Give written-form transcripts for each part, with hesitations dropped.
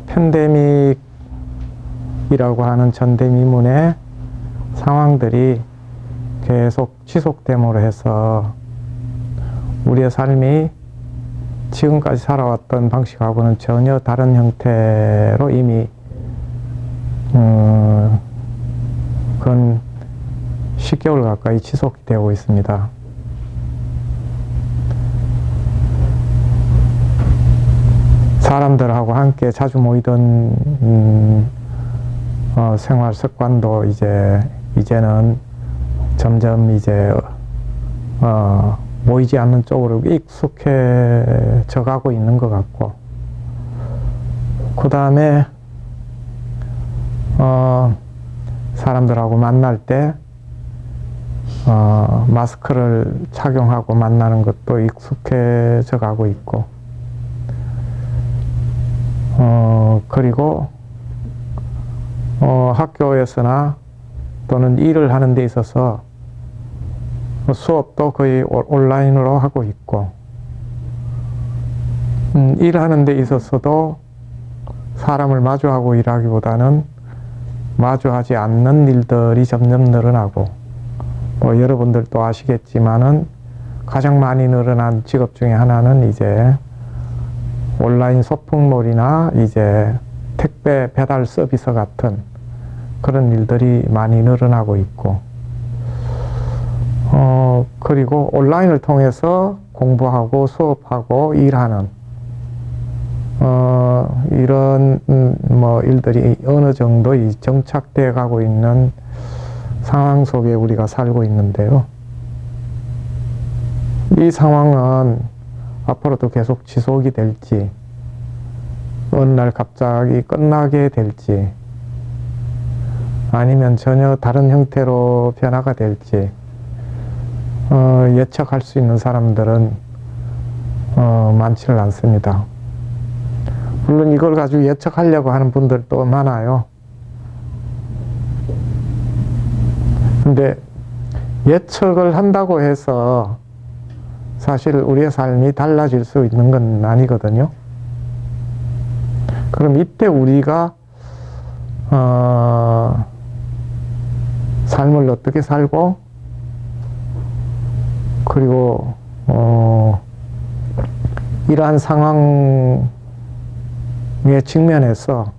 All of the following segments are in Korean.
팬데믹이라고 하는 전대미문의 상황들이 계속 지속됨으로 해서 우리의 삶이 지금까지 살아왔던 방식하고는 전혀 다른 형태로 이미 근 10개월 가까이 지속이 되고 있습니다. 사람들하고 함께 자주 모이던 생활 습관도 이제는 점점 모이지 않는 쪽으로 익숙해져 가고 있는 것 같고, 그 다음에 사람들하고 만날 때 마스크를 착용하고 만나는 것도 익숙해져 가고 있고, 그리고 학교에서나 또는 일을 하는 데 있어서 수업도 거의 온라인으로 하고 있고, 일하는 데 있어서도 사람을 마주하고 일하기보다는 마주하지 않는 일들이 점점 늘어나고, 여러분들도 아시겠지만은 가장 많이 늘어난 직업 중에 하나는 온라인 쇼핑몰이나 택배 배달 서비스 같은 그런 일들이 많이 늘어나고 있고, 그리고 온라인을 통해서 공부하고 수업하고 일하는 이런 일들이 어느 정도 정착되어 가고 있는 상황 속에 우리가 살고 있는데요. 이 상황은 앞으로도 계속 지속이 될지, 어느 날 갑자기 끝나게 될지, 아니면 전혀 다른 형태로 변화가 될지 예측할 수 있는 사람들은 많지는 않습니다. 물론 이걸 가지고 예측하려고 하는 분들도 많아요. 근데 예측을 한다고 해서 사실 우리의 삶이 달라질 수 있는 건 아니거든요. 그럼 이때 우리가 삶을 어떻게 살고, 그리고 이러한 상황에 직면해서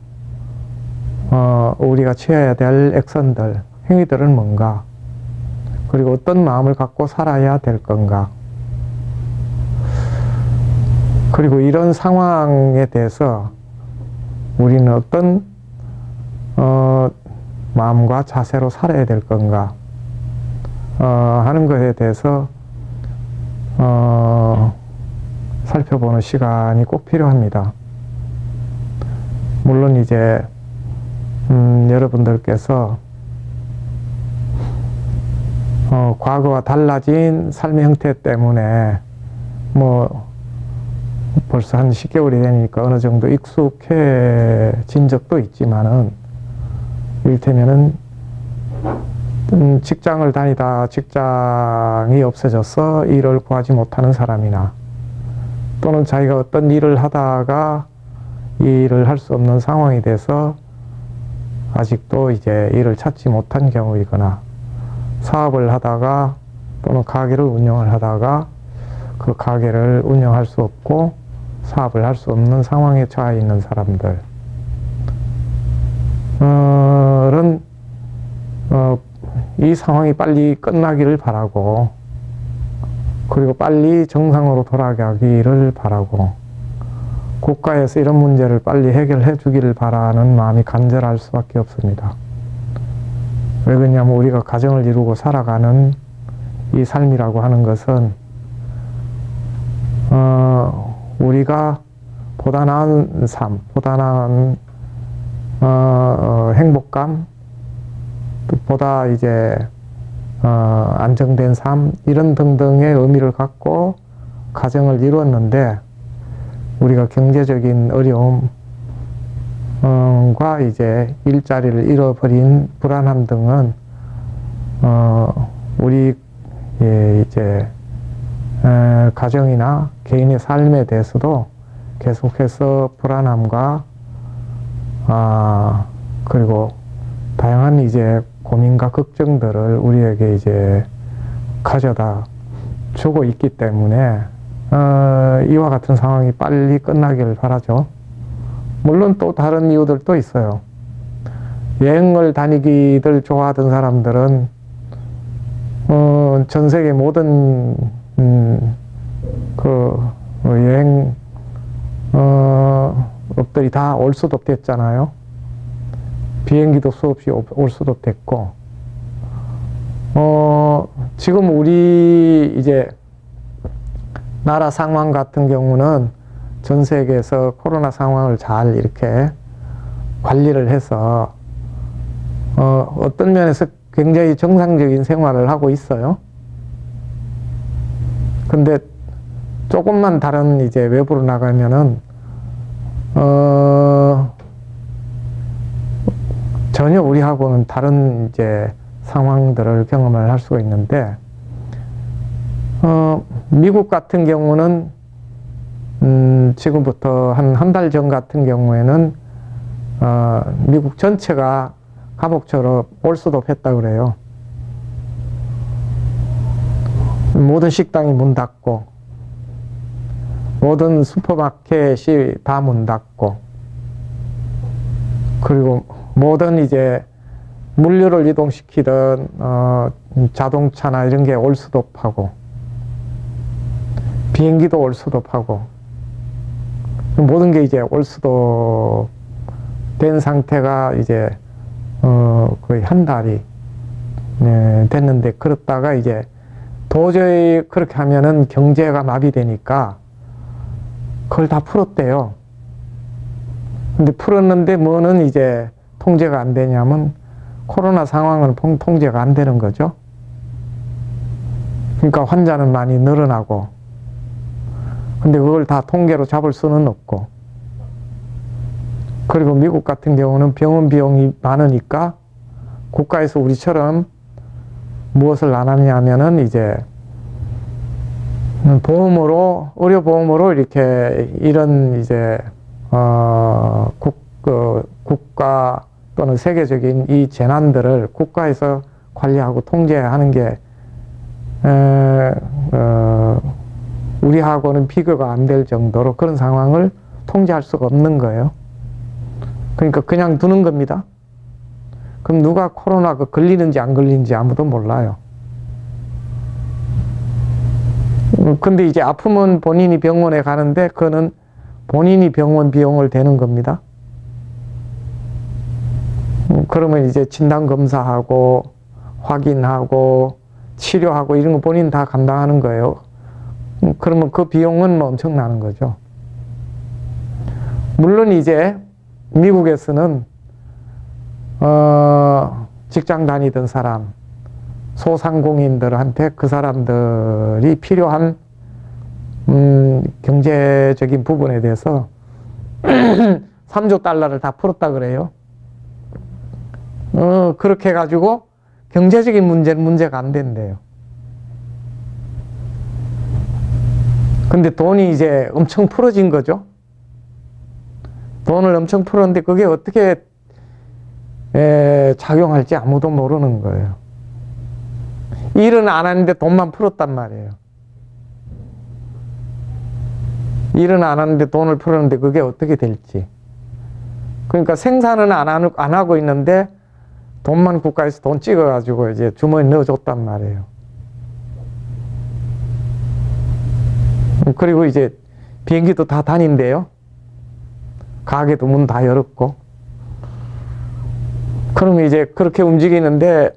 우리가 취해야 될 액션들, 행위들은 뭔가, 그리고 어떤 마음을 갖고 살아야 될 건가, 그리고 이런 상황에 대해서 우리는 어떤 마음과 자세로 살아야 될 건가 하는 것에 대해서 살펴보는 시간이 꼭 필요합니다. 물론 여러분들께서 과거와 달라진 삶의 형태 때문에 벌써 한 10개월이 되니까 어느 정도 익숙해진 적도 있지만은, 이를테면은 직장을 다니다 직장이 없어져서 일을 구하지 못하는 사람이나, 또는 자기가 어떤 일을 하다가 일을 할 수 없는 상황이 돼서 아직도 일을 찾지 못한 경우이거나, 사업을 하다가 또는 가게를 운영을 하다가 그 가게를 운영할 수 없고 사업을 할 수 없는 상황에 처해 있는 사람들은 이 상황이 빨리 끝나기를 바라고, 그리고 빨리 정상으로 돌아가기를 바라고, 국가에서 이런 문제를 빨리 해결해 주기를 바라는 마음이 간절할 수밖에 없습니다. 왜 그러냐면 우리가 가정을 이루고 살아가는 이 삶이라고 하는 것은 우리가 보다 나은 삶, 보다 나은 행복감, 보다 안정된 삶, 이런 등등의 의미를 갖고 가정을 이루었는데, 우리가 경제적인 어려움 과 일자리를 잃어버린 불안함 등은 우리 가정이나 개인의 삶에 대해서도 계속해서 불안함과 그리고 다양한 이제 고민과 걱정들을 우리에게 이제 가져다 주고 있기 때문에 이와 같은 상황이 빨리 끝나기를 바라죠. 물론 또 다른 이유들도 있어요. 여행을 다니기를 좋아하던 사람들은 전 세계 모든 여행 업들이 다 올 수도 됐잖아요. 비행기도 수없이 올 수도 됐고, 지금 우리 이제 나라 상황 같은 경우는 전 세계에서 코로나 상황을 잘 이렇게 관리를 해서 어떤 면에서 굉장히 정상적인 생활을 하고 있어요. 근데 조금만 다른 이제 외부로 나가면은 전혀 우리하고는 다른 이제 상황들을 경험을 할 수가 있는데, 미국 같은 경우는 지금부터 한 달 전 같은 경우에는 미국 전체가 감옥처럼 올수도했다 그래요. 모든 식당이 문 닫고, 모든 슈퍼마켓이 다 문 닫고, 그리고 모든 이제 물류를 이동시키던 자동차나 이런 게 올수도하고, 비행기도 올수도하고, 모든 게 이제 올수도 된 상태가 이제 거의 한 달이 됐는데, 그렇다가 이제 도저히 그렇게 하면은 경제가 마비되니까 그걸 다 풀었대요. 근데 풀었는데 뭐는 이제 통제가 안 되냐면 코로나 상황은 통제가 안 되는 거죠. 그러니까 환자는 많이 늘어나고, 근데 그걸 다 통계로 잡을 수는 없고, 그리고 미국 같은 경우는 병원 비용이 많으니까 국가에서 우리처럼 무엇을 안 하냐면은 이제 보험으로, 의료보험으로 이렇게 이런 이제 국가 또는 세계적인 이 재난들을 국가에서 관리하고 통제하는 게 우리하고는 비교가 안 될 정도로 그런 상황을 통제할 수가 없는 거예요. 그러니까 그냥 두는 겁니다. 그럼 누가 코로나가 걸리는지 안 걸리는지 아무도 몰라요. 근데 이제 아프면 본인이 병원에 가는데 그거는 본인이 병원 비용을 대는 겁니다. 그러면 이제 진단검사하고 확인하고 치료하고 이런 거 본인 다 감당하는 거예요. 그러면 그 비용은 뭐 엄청나는 거죠. 물론 이제 미국에서는 직장 다니던 사람, 소상공인들한테 그 사람들이 필요한 경제적인 부분에 대해서 3조 달러를 다 풀었다 그래요. 그렇게 해가지고 경제적인 문제는 문제가 안 된대요. 근데 돈이 이제 엄청 풀어진 거죠. 돈을 엄청 풀었는데 그게 어떻게 작용할지 아무도 모르는 거예요. 일은 안 하는데 돈만 풀었단 말이에요. 일은 안 하는데 돈을 풀었는데 그게 어떻게 될지. 그러니까 생산은 안 하고 있는데 돈만 국가에서 돈 찍어가지고 이제 주머니에 넣어줬단 말이에요. 그리고 이제 비행기도 다 다닌대요. 가게도 문 다 열었고. 그러면 이제 그렇게 움직이는데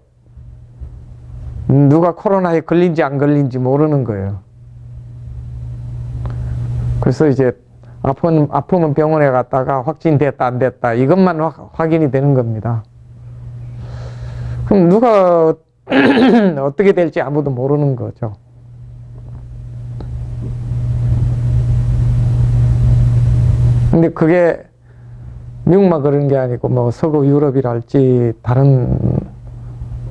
누가 코로나에 걸린지 안 걸린지 모르는 거예요. 그래서 이제 아프면 병원에 갔다가 확진됐다 안 됐다 이것만 확인이 되는 겁니다. 그럼 누가 어떻게 될지 아무도 모르는 거죠. 근데 그게 미국만 그런 게 아니고 뭐 서구 유럽이랄지 다른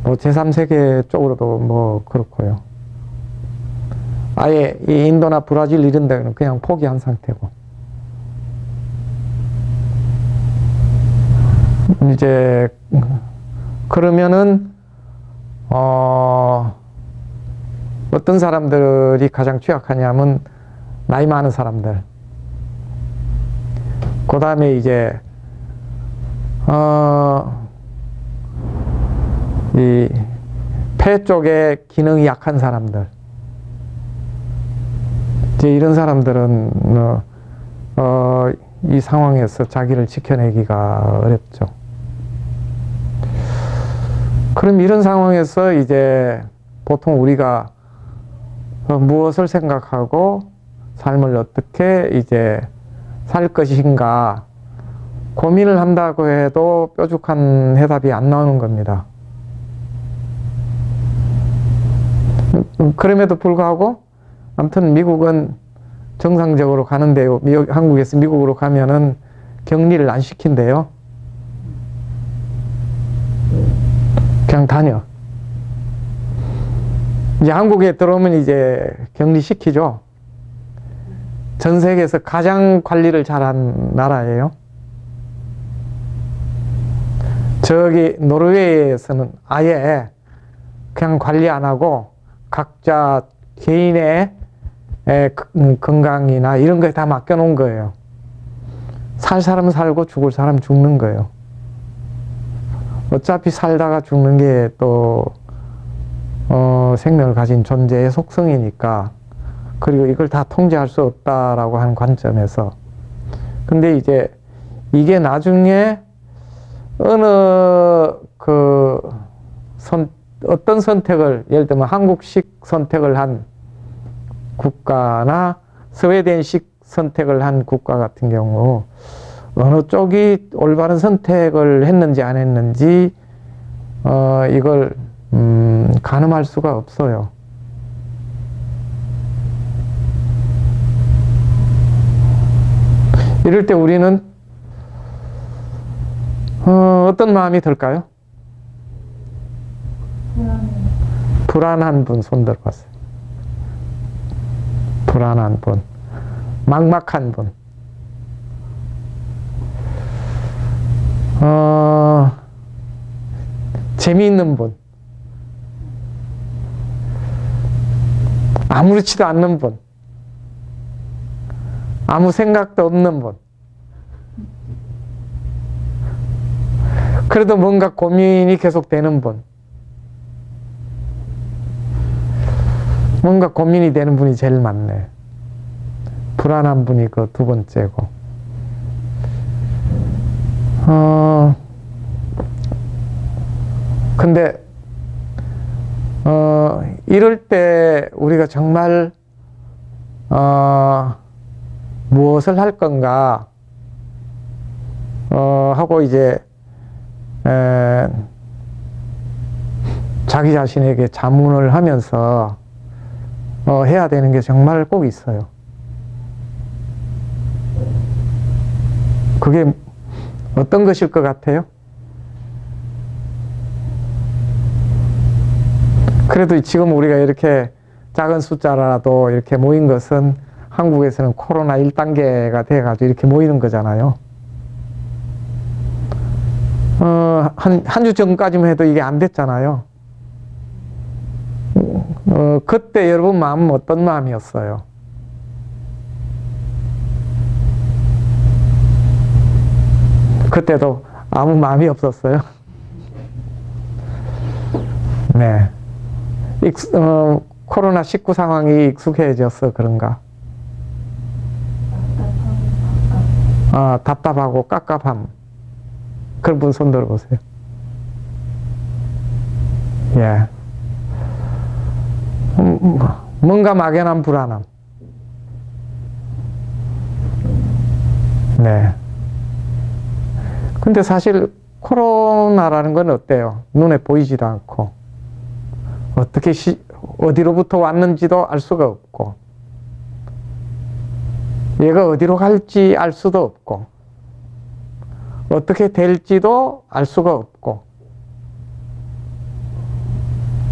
뭐 제3세계 쪽으로도 뭐 그렇고요. 아예 이 인도나 브라질 이런 데는 그냥 포기한 상태고. 이제 그러면은 어떤 사람들이 가장 취약하냐면 나이 많은 사람들. 그 다음에 이제 이 폐 쪽에 기능이 약한 사람들. 이제 이런 사람들은 이 상황에서 자기를 지켜내기가 어렵죠. 그럼 이런 상황에서 이제 보통 우리가 무엇을 생각하고 삶을 어떻게 이제 살 것인가 고민을 한다고 해도 뾰족한 해답이 안 나오는 겁니다. 그럼에도 불구하고 아무튼 미국은 정상적으로 가는데요. 한국에서 미국으로 가면은 격리를 안 시킨대요. 그냥 다녀. 이제 한국에 들어오면 이제 격리시키죠. 전 세계에서 가장 관리를 잘한 나라예요. 저기 노르웨이에서는 아예 그냥 관리 안 하고 각자 개인의 건강이나 이런 거에 다 맡겨놓은 거예요. 살 사람 살고 죽을 사람 죽는 거예요. 어차피 살다가 죽는 게 또 생명을 가진 존재의 속성이니까, 그리고 이걸 다 통제할 수 없다라고 하는 관점에서. 근데 이제 이게 나중에 어느 어떤 선택을, 예를 들면 한국식 선택을 한 국가나 스웨덴식 선택을 한 국가 같은 경우 어느 쪽이 올바른 선택을 했는지 안 했는지 이걸 가늠할 수가 없어요. 이럴 때 우리는 어떤 마음이 들까요? 불안한 분 손 들어봤어요. 불안한 분, 막막한 분, 재미있는 분, 아무렇지도 않는 분, 아무 생각도 없는 분, 그래도 뭔가 고민이 계속 되는 분, 뭔가 고민이 되는 분이 제일 많네. 불안한 분이 그 두 번째고. 근데 이럴 때 우리가 정말 무엇을 할 건가 하고 이제 자기 자신에게 자문을 하면서 해야 되는 게 정말 꼭 있어요. 그게 어떤 것일 것 같아요? 그래도 지금 우리가 이렇게 작은 숫자라도 이렇게 모인 것은 한국에서는 코로나 1단계가 돼가지고 이렇게 모이는 거잖아요. 한 주 전까지만 해도 이게 안 됐잖아요. 그때 여러분 마음은 어떤 마음이었어요? 그때도 아무 마음이 없었어요. 네. 코로나19 상황이 익숙해져서 그런가? 답답하고 깝깝함. 그런 분 손 들어보세요. 예. 뭔가 막연한 불안함. 네. 근데 사실 코로나라는 건 어때요? 눈에 보이지도 않고 어떻게 어디로부터 왔는지도 알 수가 없고 얘가 어디로 갈지 알 수도 없고 어떻게 될지도 알 수가 없고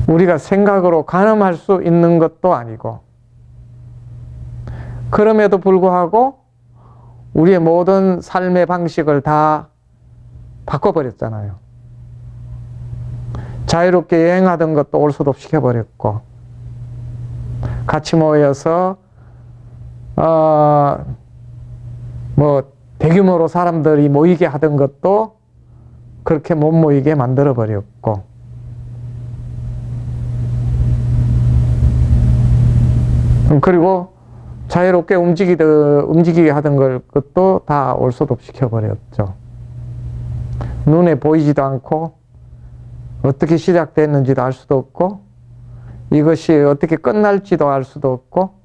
우리가 생각으로 가늠할 수 있는 것도 아니고 그럼에도 불구하고 우리의 모든 삶의 방식을 다 바꿔버렸잖아요. 자유롭게 여행하던 것도 올 수도 없이 시켜버렸고, 같이 모여서 뭐 대규모로 사람들이 모이게 하던 것도 그렇게 못 모이게 만들어 버렸고, 그리고 자유롭게 움직이게 하던 것도 다 올 수도 없이 시켜버렸죠. 눈에 보이지도 않고 어떻게 시작됐는지도 알 수도 없고, 이것이 어떻게 끝날지도 알 수도 없고,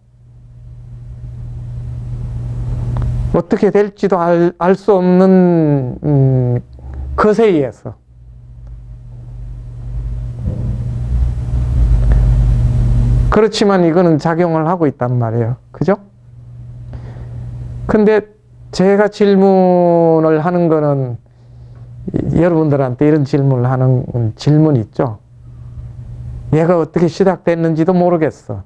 어떻게 될지도 알 수 없는 것에 의해서 그렇지만 이거는 작용을 하고 있단 말이에요. 그죠? 근데 제가 질문을 하는 거는 여러분들한테 이런 질문을 하는 질문 있죠. 얘가 어떻게 시작됐는지도 모르겠어.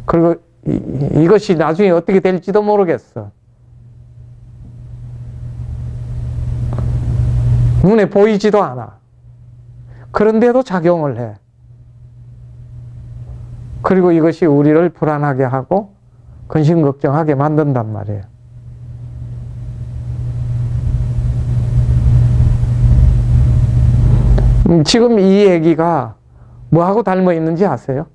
그리고 이것이 나중에 어떻게 될지도 모르겠어. 눈에 보이지도 않아. 그런데도 작용을 해. 그리고 이것이 우리를 불안하게 하고 근심걱정하게 만든단 말이에요. 지금 이 얘기가 뭐하고 닮아 있는지 아세요?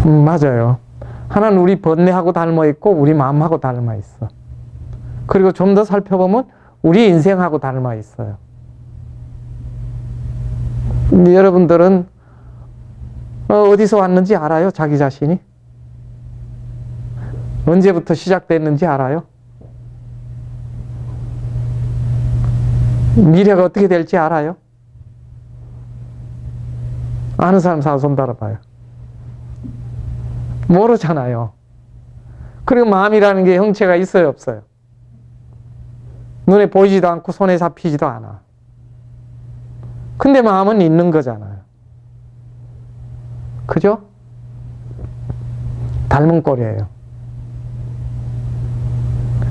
맞아요. 하나는 우리 번뇌하고 닮아 있고 우리 마음하고 닮아 있어. 그리고 좀 더 살펴보면 우리 인생하고 닮아 있어요. 근데 여러분들은 어디서 왔는지 알아요? 자기 자신이? 언제부터 시작됐는지 알아요? 미래가 어떻게 될지 알아요? 아는 사람 손 들어봐요. 모르잖아요. 그리고 마음이라는 게 형체가 있어요, 없어요? 눈에 보이지도 않고 손에 잡히지도 않아. 근데 마음은 있는 거잖아요. 그죠? 닮은 꼴이에요.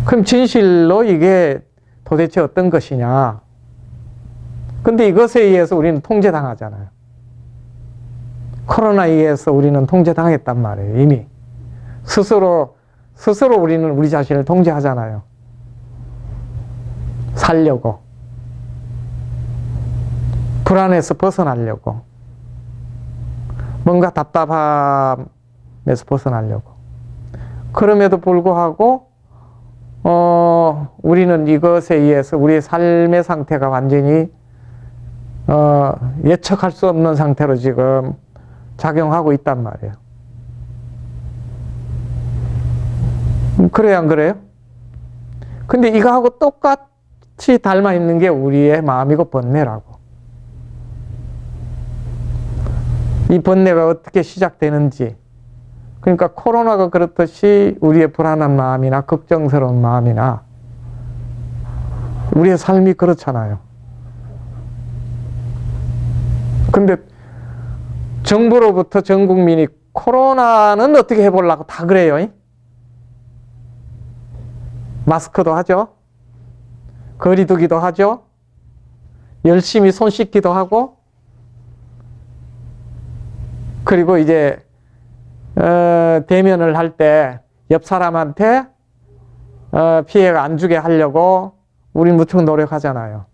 그럼 진실로 이게 도대체 어떤 것이냐? 근데 이것에 의해서 우리는 통제당하잖아요. 코로나에 의해서 우리는 통제당했단 말이에요, 이미. 스스로 우리는 우리 자신을 통제하잖아요. 살려고. 불안해서 벗어나려고. 뭔가 답답함에서 벗어나려고. 그럼에도 불구하고, 우리는 이것에 의해서 우리의 삶의 상태가 완전히, 예측할 수 없는 상태로 지금 작용하고 있단 말이에요. 그래요, 안 그래요? 근데 이거하고 똑같이 닮아 있는 게 우리의 마음이고 번뇌라고. 이 번뇌가 어떻게 시작되는지. 그러니까 코로나가 그렇듯이 우리의 불안한 마음이나 걱정스러운 마음이나 우리의 삶이 그렇잖아요. 근데 정부로부터 전 국민이 코로나는 어떻게 해보려고 다 그래요. 마스크도 하죠. 거리 두기도 하죠. 열심히 손 씻기도 하고. 그리고 이제 대면을 할 때 옆 사람한테 피해가 안 주게 하려고 우린 무척 노력하잖아요.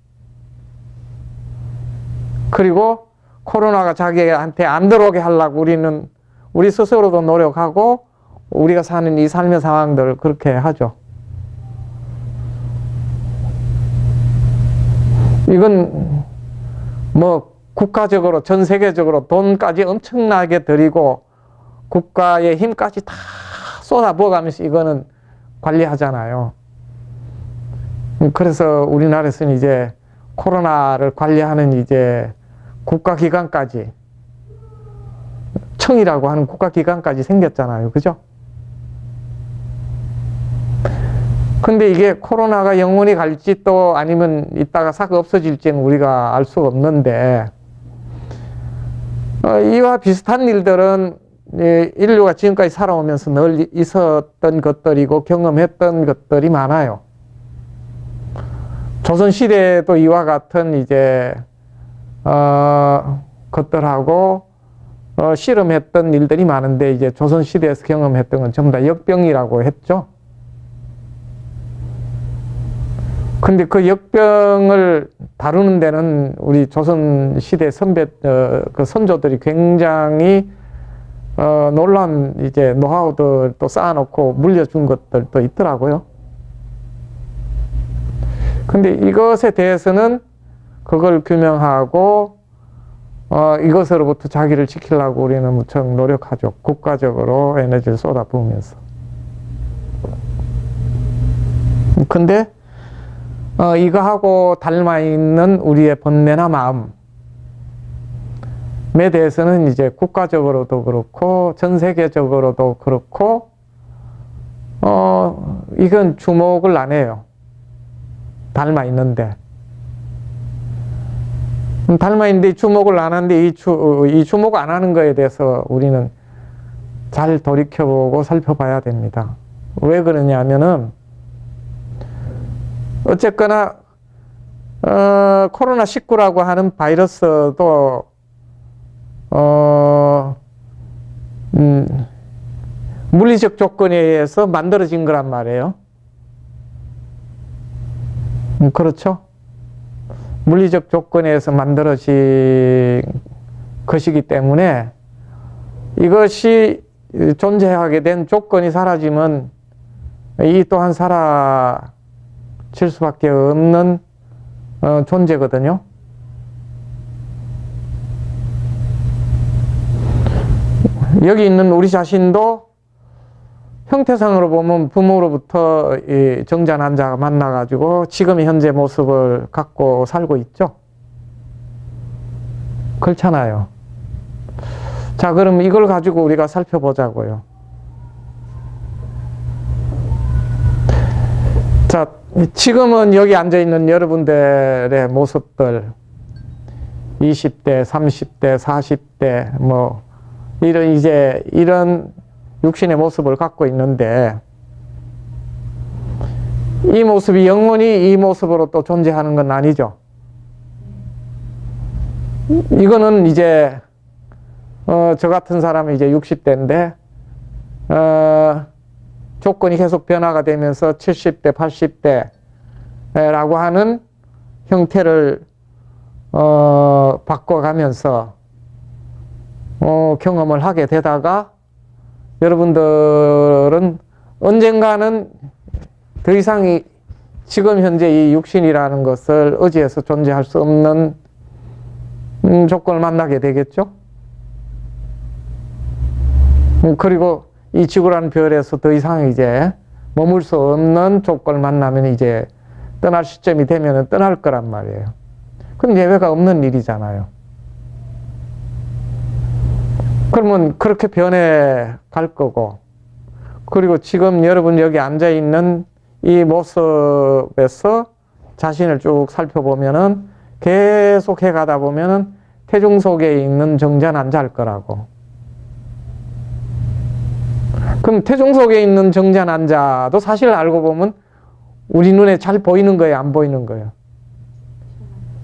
그리고 코로나가 자기한테 안 들어오게 하려고 우리 스스로도 노력하고 우리가 사는 이 삶의 상황들을 그렇게 하죠. 이건 뭐 국가적으로 전 세계적으로 돈까지 엄청나게 들이고 국가의 힘까지 다 쏟아부어가면서 이거는 관리하잖아요. 그래서 우리나라에서는 이제 코로나를 관리하는 이제 국가기관까지, 청이라고 하는 국가기관까지 생겼잖아요. 그죠? 근데 이게 코로나가 영원히 갈지 또 아니면 이따가 싹 없어질지는 우리가 알 수가 없는데, 이와 비슷한 일들은 인류가 지금까지 살아오면서 늘 있었던 것들이고 경험했던 것들이 많아요. 조선시대에도 이와 같은 이제, 것들하고, 씨름했던 일들이 많은데, 이제 조선시대에서 경험했던 건 전부 다 역병이라고 했죠. 근데 그 역병을 다루는 데는 우리 조선시대 그 선조들이 굉장히, 놀라운 이제 노하우들 또 쌓아놓고 물려준 것들도 있더라고요. 근데 이것에 대해서는 그걸 규명하고, 이것으로부터 자기를 지키려고 우리는 무척 노력하죠. 국가적으로 에너지를 쏟아부으면서. 근데, 이거하고 닮아있는 우리의 번뇌나 마음에 대해서는 이제 국가적으로도 그렇고, 전 세계적으로도 그렇고, 이건 주목을 안 해요. 닮아있는데. 닮아있는데 주목을 안 하는데 이 주목 안 하는 거에 대해서 우리는 잘 돌이켜보고 살펴봐야 됩니다. 왜 그러냐면은, 어쨌거나, 코로나19라고 하는 바이러스도, 물리적 조건에 의해서 만들어진 거란 말이에요. 그렇죠? 물리적 조건에 의해서 만들어진 것이기 때문에 이것이 존재하게 된 조건이 사라지면 이 또한 사라질 수밖에 없는 존재거든요. 여기 있는 우리 자신도 형태상으로 보면 부모로부터 이 정자난자가 만나가지고 지금 현재 모습을 갖고 살고 있죠. 그렇잖아요. 자, 그럼 이걸 가지고 우리가 살펴보자고요. 자, 지금은 여기 앉아있는 여러분들의 모습들 20대, 30대, 40대 뭐 이런 육신의 모습을 갖고 있는데 이 모습이 영원히 이 모습으로 또 존재하는 건 아니죠. 이거는 이제 저 같은 사람은 이제 60대인데 조건이 계속 변화가 되면서 70대, 80대라고 하는 형태를 바꿔가면서 경험을 하게 되다가 여러분들은 언젠가는 더 이상 지금 현재 이 육신이라는 것을 의지해서 존재할 수 없는 조건을 만나게 되겠죠. 그리고 이 지구라는 별에서 더 이상 이제 머물 수 없는 조건을 만나면 이제 떠날 시점이 되면 떠날 거란 말이에요. 그건 예외가 없는 일이잖아요. 그러면 그렇게 변해 갈 거고, 그리고 지금 여러분 여기 앉아 있는 이 모습에서 자신을 쭉 살펴보면은 계속 해 가다 보면은 태중 속에 있는 정자난자일 거라고. 그럼 태중 속에 있는 정자난자도 사실 알고 보면 우리 눈에 잘 보이는 거예요, 안 보이는 거예요?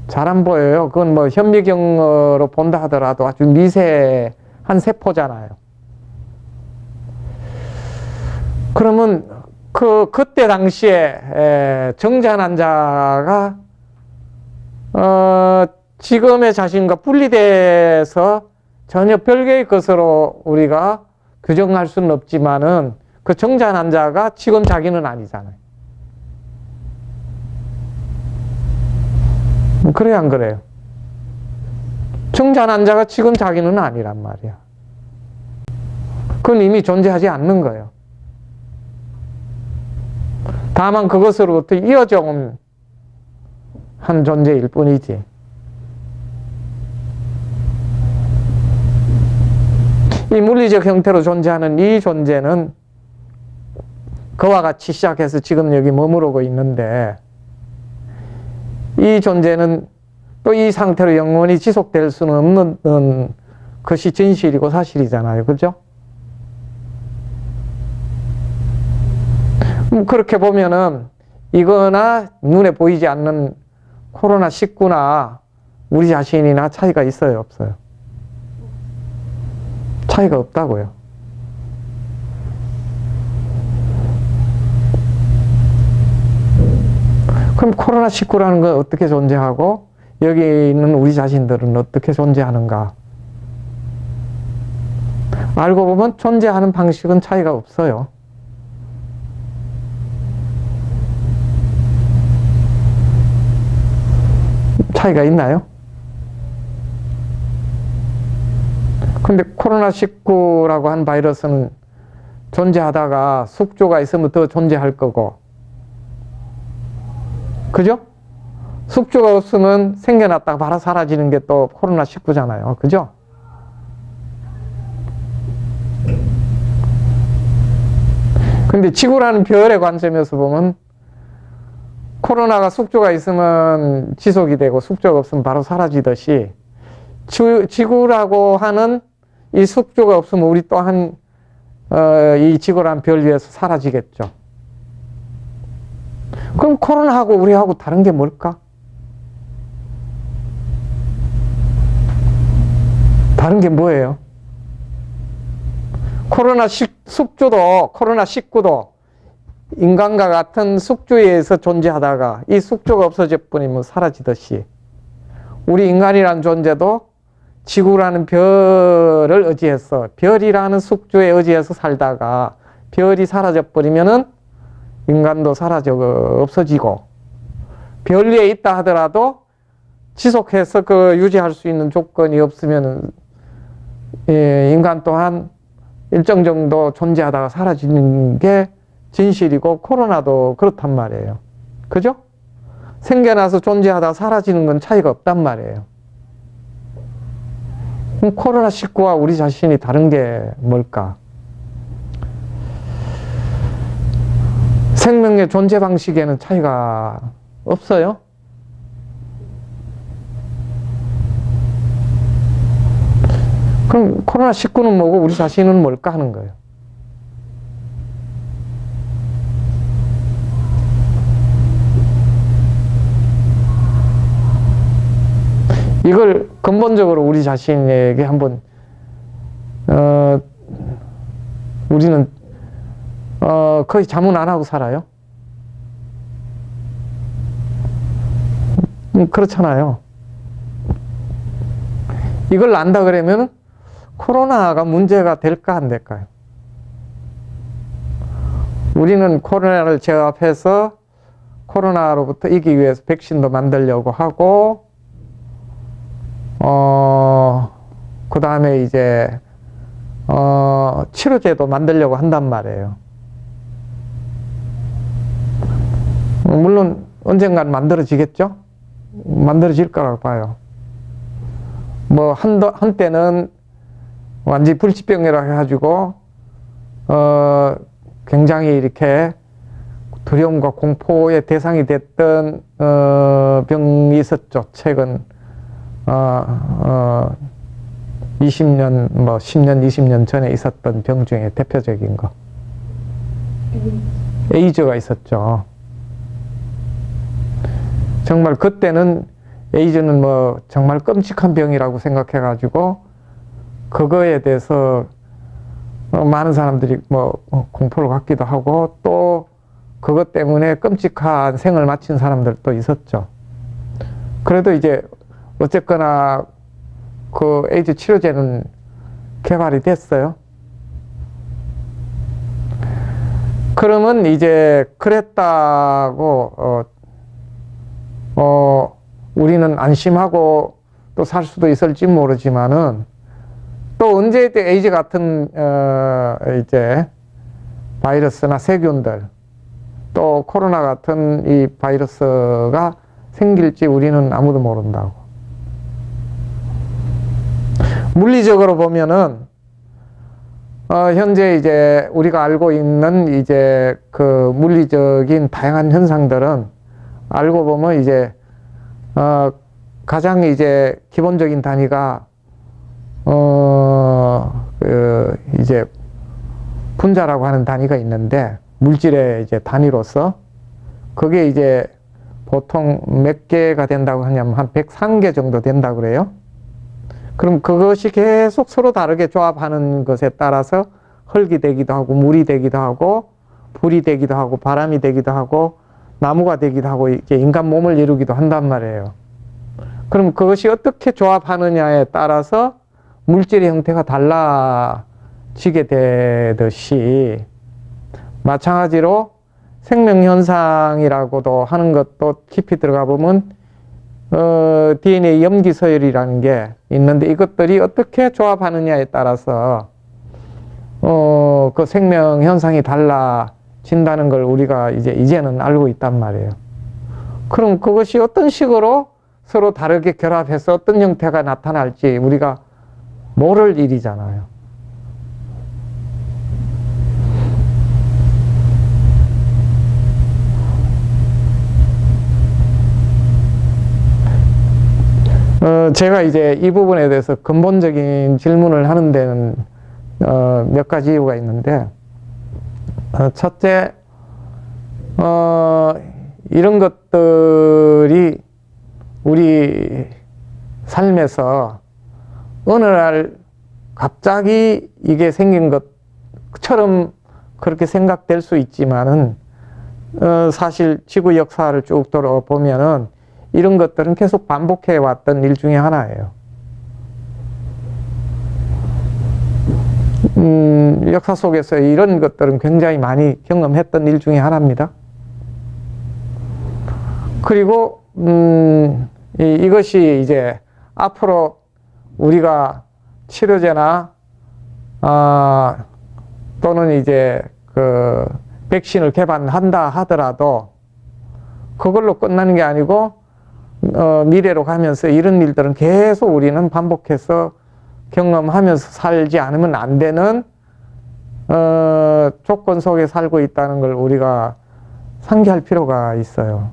잘 안 보여요. 그건 뭐 현미경으로 본다 하더라도 아주 미세한 세포잖아요. 그러면 그때 당시에 정자난자가 지금의 자신과 분리돼서 전혀 별개의 것으로 우리가 규정할 수는 없지만은 그 정자난자가 지금 자기는 아니잖아요. 그래요, 안 그래요? 정자난자가 지금 자기는 아니란 말이야. 그건 이미 존재하지 않는 거예요. 다만 그것으로부터 이어져 온 한 존재일 뿐이지. 이 물리적 형태로 존재하는 이 존재는 그와 같이 시작해서 지금 여기 머무르고 있는데, 이 존재는 또 이 상태로 영원히 지속될 수는 없는 것이 진실이고 사실이잖아요. 그죠? 그렇게 보면은 이거나 눈에 보이지 않는 코로나19나 우리 자신이나 차이가 있어요, 없어요? 차이가 없다고요. 그럼 코로나19라는 건 어떻게 존재하고 여기 있는 우리 자신들은 어떻게 존재하는가? 알고 보면 존재하는 방식은 차이가 없어요. 차이가 있나요? 근데 코로나19라고 한 바이러스는 존재하다가 숙조가 있으면 더 존재할 거고, 그죠? 숙조가 없으면 생겨났다가 바로 사라지는 게 또 코로나19잖아요. 그죠? 근데 지구라는 별의 관점에서 보면 코로나가 숙조가 있으면 지속이 되고 숙조가 없으면 바로 사라지듯이 지구라고 하는 이 숙조가 없으면 우리 또한 이 지구라는 별 위에서 사라지겠죠. 그럼 코로나하고 우리하고 다른 게 뭘까? 다른 게 뭐예요? 코로나19도 인간과 같은 숙조에 의해서 존재하다가 이 숙조가 없어져 버리면 사라지듯이 우리 인간이라는 존재도 지구라는 별을 의지해서 별이라는 숙조에 의지해서 살다가 별이 사라져 버리면은 인간도 없어지고 별 위에 있다 하더라도 지속해서 유지할 수 있는 조건이 없으면 인간 또한 일정 정도 존재하다가 사라지는 게 진실이고 코로나도 그렇단 말이에요. 그죠? 생겨나서 존재하다가 사라지는 건 차이가 없단 말이에요. 그럼 코로나19와 우리 자신이 다른 게 뭘까? 생명의 존재 방식에는 차이가 없어요. 그럼 코로나19는 뭐고 우리 자신은 뭘까 하는 거예요. 이걸 근본적으로 우리 자신에게 한번 우리는 거의 자문 안 하고 살아요. 그렇잖아요. 이걸 안다 그러면 코로나가 문제가 될까 안 될까요? 우리는 코로나를 제압해서 코로나로부터 이기기 위해서 백신도 만들려고 하고 그 다음에 이제 치료제도 만들려고 한단 말이에요. 물론 언젠간 만들어지겠죠? 만들어질 거라고 봐요. 뭐 한때는 완전히 불치병이라고 해가지고 굉장히 이렇게 두려움과 공포의 대상이 됐던 병이 있었죠. 최근 20년, 10년, 20년 전에 있었던 병 중에 대표적인 거. 에이즈가 있었죠. 정말 그때는 에이즈는 정말 끔찍한 병이라고 생각해가지고 그거에 대해서 많은 사람들이 공포를 갖기도 하고 또 그것 때문에 끔찍한 생을 마친 사람들도 있었죠. 그래도 이제 어쨌거나 그 에이즈 치료제는 개발이 됐어요. 그러면 이제 그랬다고 우리는 안심하고 또 살 수도 있을지 모르지만은 또 언제 에이즈 같은 이제 바이러스나 세균들 또 코로나 같은 이 바이러스가 생길지 우리는 아무도 모른다고. 물리적으로 보면은 현재 이제 우리가 알고 있는 이제 그 물리적인 다양한 현상들은 알고 보면 이제 가장 이제 기본적인 단위가 이제 분자라고 하는 단위가 있는데 물질의 이제 단위로서 그게 이제 보통 몇 개가 된다고 하냐면 한 103개 정도 된다고 그래요. 그럼 그것이 계속 서로 다르게 조합하는 것에 따라서 흙이 되기도 하고 물이 되기도 하고 불이 되기도 하고 바람이 되기도 하고 나무가 되기도 하고 이렇게 인간 몸을 이루기도 한단 말이에요. 그럼 그것이 어떻게 조합하느냐에 따라서 물질의 형태가 달라지게 되듯이 마찬가지로 생명현상이라고도 하는 것도 깊이 들어가 보면 DNA 염기서열이라는 게 있는데 이것들이 어떻게 조합하느냐에 따라서 그 생명현상이 달라진다는 걸 우리가 이제는 알고 있단 말이에요. 그럼 그것이 어떤 식으로 서로 다르게 결합해서 어떤 형태가 나타날지 우리가 모를 일이잖아요. 제가 이제 이 부분에 대해서 근본적인 질문을 하는 데는 몇 가지 이유가 있는데, 첫째, 이런 것들이 우리 삶에서 어느 날 갑자기 이게 생긴 것처럼 그렇게 생각될 수 있지만은 사실 지구 역사를 쭉 돌아보면은 이런 것들은 계속 반복해 왔던 일 중에 하나예요. 역사 속에서 이런 것들은 굉장히 많이 경험했던 일 중에 하나입니다. 그리고 이것이 이제 앞으로 우리가 치료제나 또는 이제 그 백신을 개발한다 하더라도 그걸로 끝나는 게 아니고 미래로 가면서 이런 일들은 계속 우리는 반복해서 경험하면서 살지 않으면 안 되는 조건 속에 살고 있다는 걸 우리가 상기할 필요가 있어요.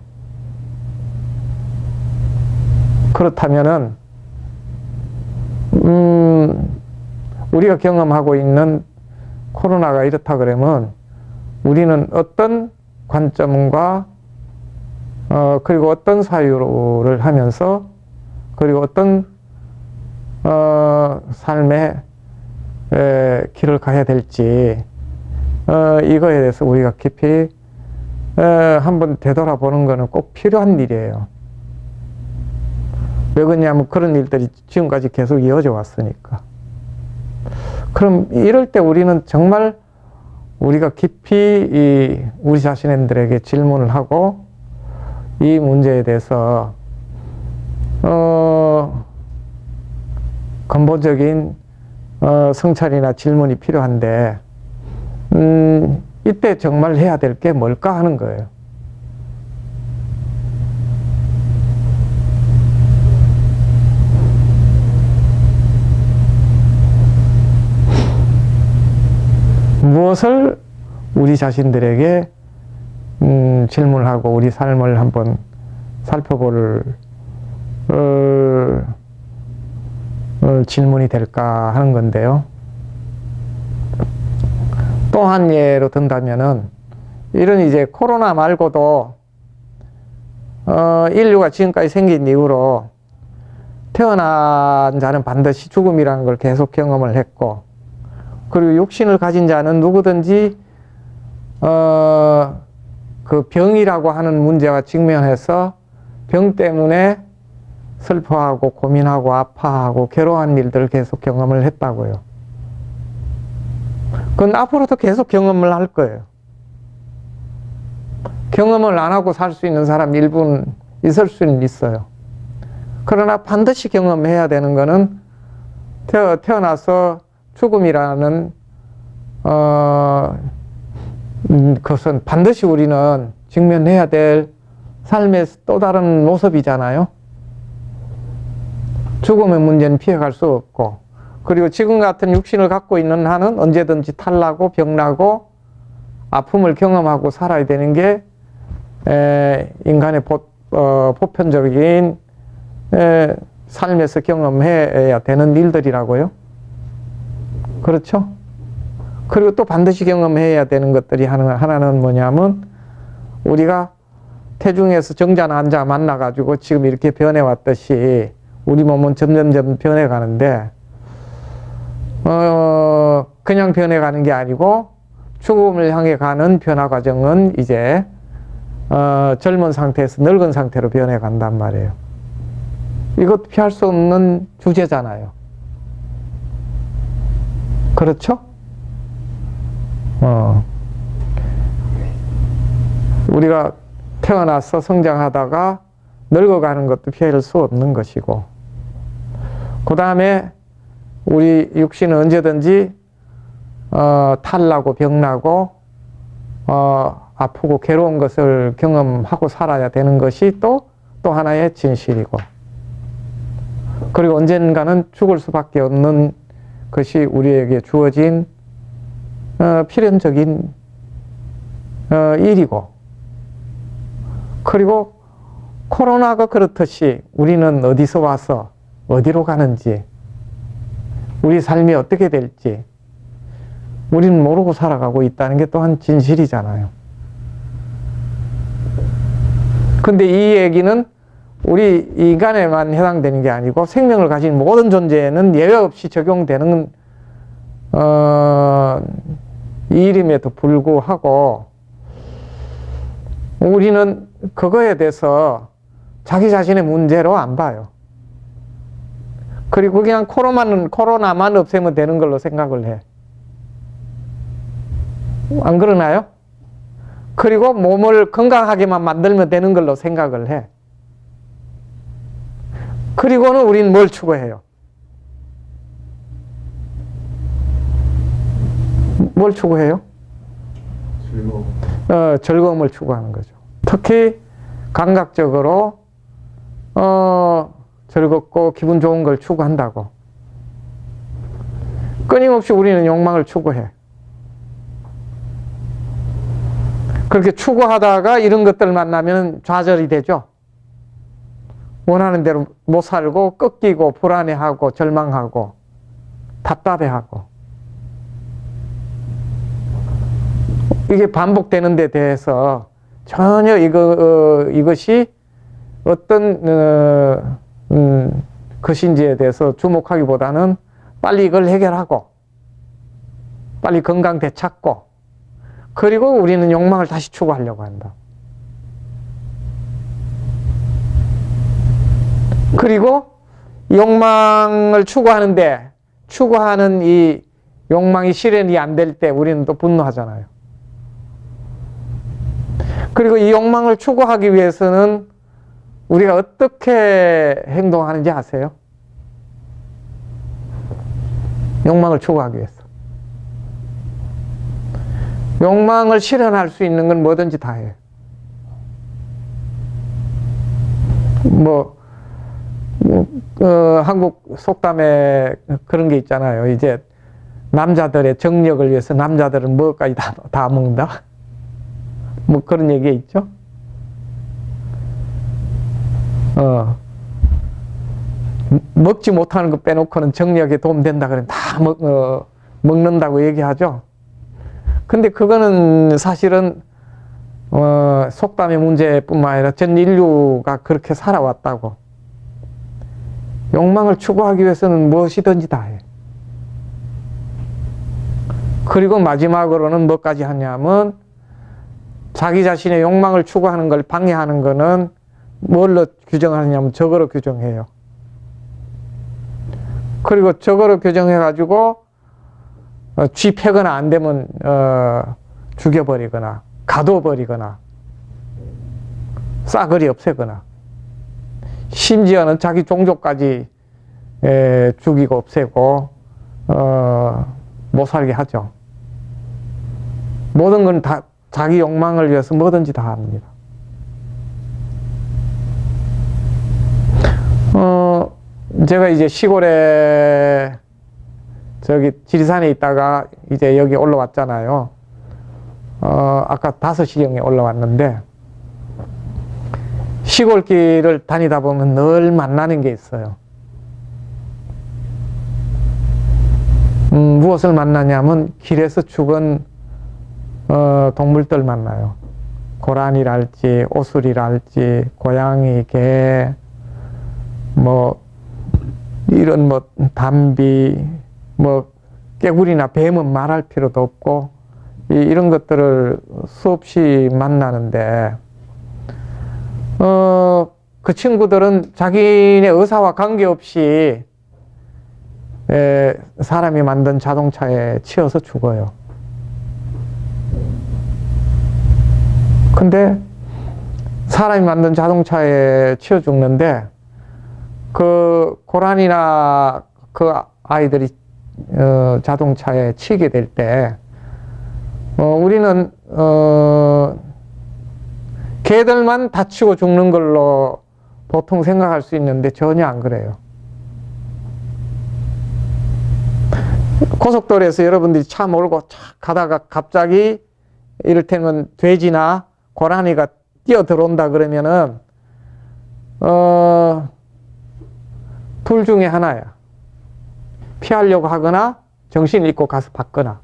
그렇다면은 우리가 경험하고 있는 코로나가 이렇다 그러면 우리는 어떤 관점과 그리고 어떤 사유를 하면서 그리고 어떤 삶의 길을 가야 될지 이거에 대해서 우리가 깊이 한번 되돌아보는 것은 꼭 필요한 일이에요. 왜 그러냐면 그런 일들이 지금까지 계속 이어져 왔으니까. 그럼 이럴 때 우리는 정말 우리가 깊이 우리 자신들에게 질문을 하고 이 문제에 대해서 근본적인 성찰이나 질문이 필요한데 이때 정말 해야 될 게 뭘까 하는 거예요. 무엇을 우리 자신들에게 질문을 하고 우리 삶을 한번 살펴볼 질문이 될까 하는 건데요. 또 한 예로 든다면은 이런 이제 코로나 말고도 인류가 지금까지 생긴 이후로 태어난 자는 반드시 죽음이라는 걸 계속 경험을 했고, 그리고 육신을 가진 자는 누구든지 그 병이라고 하는 문제와 직면해서 병 때문에 슬퍼하고 고민하고 아파하고 괴로워하는 일들을 계속 경험을 했다고요. 그건 앞으로도 계속 경험을 할 거예요. 경험을 안 하고 살 수 있는 사람 일부는 있을 수는 있어요. 그러나 반드시 경험해야 되는 거는 태어나서 죽음이라는 그것은 반드시 우리는 직면해야 될 삶의 또 다른 모습이잖아요. 죽음의 문제는 피해갈 수 없고, 그리고 지금 같은 육신을 갖고 있는 한은 언제든지 탈나고 병나고 아픔을 경험하고 살아야 되는 게 인간의 보편적인 삶에서 경험해야 되는 일들이라고요. 그렇죠? 그리고 또 반드시 경험해야 되는 것들이 하나는 뭐냐면 우리가 태중에서 정자 난자 만나가지고 지금 이렇게 변해왔듯이 우리 몸은 점점점 변해가는데 그냥 변해가는 게 아니고 죽음을 향해 가는 변화 과정은 이제 젊은 상태에서 늙은 상태로 변해간단 말이에요. 이것 피할 수 없는 주제잖아요. 그렇죠? 우리가 태어나서 성장하다가 늙어가는 것도 피할 수 없는 것이고, 그 다음에 우리 육신은 언제든지 탈나고 병나고 아프고 괴로운 것을 경험하고 살아야 되는 것이 또 하나의 진실이고, 그리고 언젠가는 죽을 수밖에 없는 것이 우리에게 주어진 필연적인 일이고, 그리고 코로나가 그렇듯이 우리는 어디서 와서 어디로 가는지, 우리 삶이 어떻게 될지 우리는 모르고 살아가고 있다는 게 또한 진실이잖아요. 근데 이 얘기는 우리 인간에만 해당되는 게 아니고 생명을 가진 모든 존재에는 예외 없이 적용되는 일임에도 불구하고 우리는 그거에 대해서 자기 자신의 문제로 안 봐요. 그리고 그냥 코로나만 없애면 되는 걸로 생각을 해. 안 그러나요? 그리고 몸을 건강하게만 만들면 되는 걸로 생각을 해. 그리고는 우린 뭘 추구해요? 뭘 추구해요? 즐거움을 추구하는 거죠. 특히 감각적으로 즐겁고 기분 좋은 걸 추구한다고. 끊임없이 우리는 욕망을 추구해. 그렇게 추구하다가 이런 것들을 만나면 좌절이 되죠. 원하는 대로 못 살고 꺾이고 불안해하고 절망하고 답답해하고, 이게 반복되는 데 대해서 전혀 이것이 어떤 것인지에 대해서 주목하기보다는 빨리 이걸 해결하고 빨리 건강 되찾고, 그리고 우리는 욕망을 다시 추구하려고 한다. 그리고 욕망을 추구하는데 추구하는 이 욕망이 실현이 안 될 때 우리는 또 분노하잖아요. 그리고 이 욕망을 추구하기 위해서는 우리가 어떻게 행동하는지 아세요? 욕망을 추구하기 위해서. 욕망을 실현할 수 있는 건 뭐든지 다 해요. 한국 속담에 그런 게 있잖아요. 이제 남자들의 정력을 위해서 남자들은 뭐까지 다 먹는다? 뭐 그런 얘기가 있죠. 먹지 못하는 거 빼놓고는 정력에 도움된다 그러면 다 먹는다고 얘기하죠. 근데 그거는 사실은 속담의 문제뿐만 아니라 전 인류가 그렇게 살아왔다고. 욕망을 추구하기 위해서는 무엇이든지 다 해. 그리고 마지막으로는 뭐까지 하냐면 자기 자신의 욕망을 추구하는 걸 방해하는 거는 뭘로 규정하느냐면 적으로 규정해요. 그리고 적으로 규정해가지고 쥐패거나 안 되면 죽여버리거나 가둬버리거나 싸그리 없애거나, 심지어는 자기 종족까지 죽이고 없애고 못 살게 하죠. 모든 건 다 자기 욕망을 위해서 뭐든지 다 합니다. 제가 이제 시골에 저기 지리산에 있다가 이제 여기 올라왔잖아요. 아까 5시경에 올라왔는데, 시골길을 다니다 보면 늘 만나는 게 있어요. 무엇을 만나냐면 길에서 죽은 동물들 만나요. 고라니랄지 오수리랄지 고양이, 개, 뭐 이런 뭐 담비, 뭐 깨구리나 뱀은 말할 필요도 없고 이런 것들을 수없이 만나는데 그 친구들은 자기네 의사와 관계없이 사람이 만든 자동차에 치여서 죽어요. 근데 사람이 만든 자동차에 치여 죽는데 그 고라니나 그 아이들이 자동차에 치게 될 때 우리는 개들만 다치고 죽는 걸로 보통 생각할 수 있는데 전혀 안 그래요. 고속도로에서 여러분들이 차 몰고 가다가 갑자기 이를테면 돼지나 고라니가 뛰어 들어온다 그러면은 둘 중에 하나야. 피하려고 하거나 정신 잃고 가서 받거나.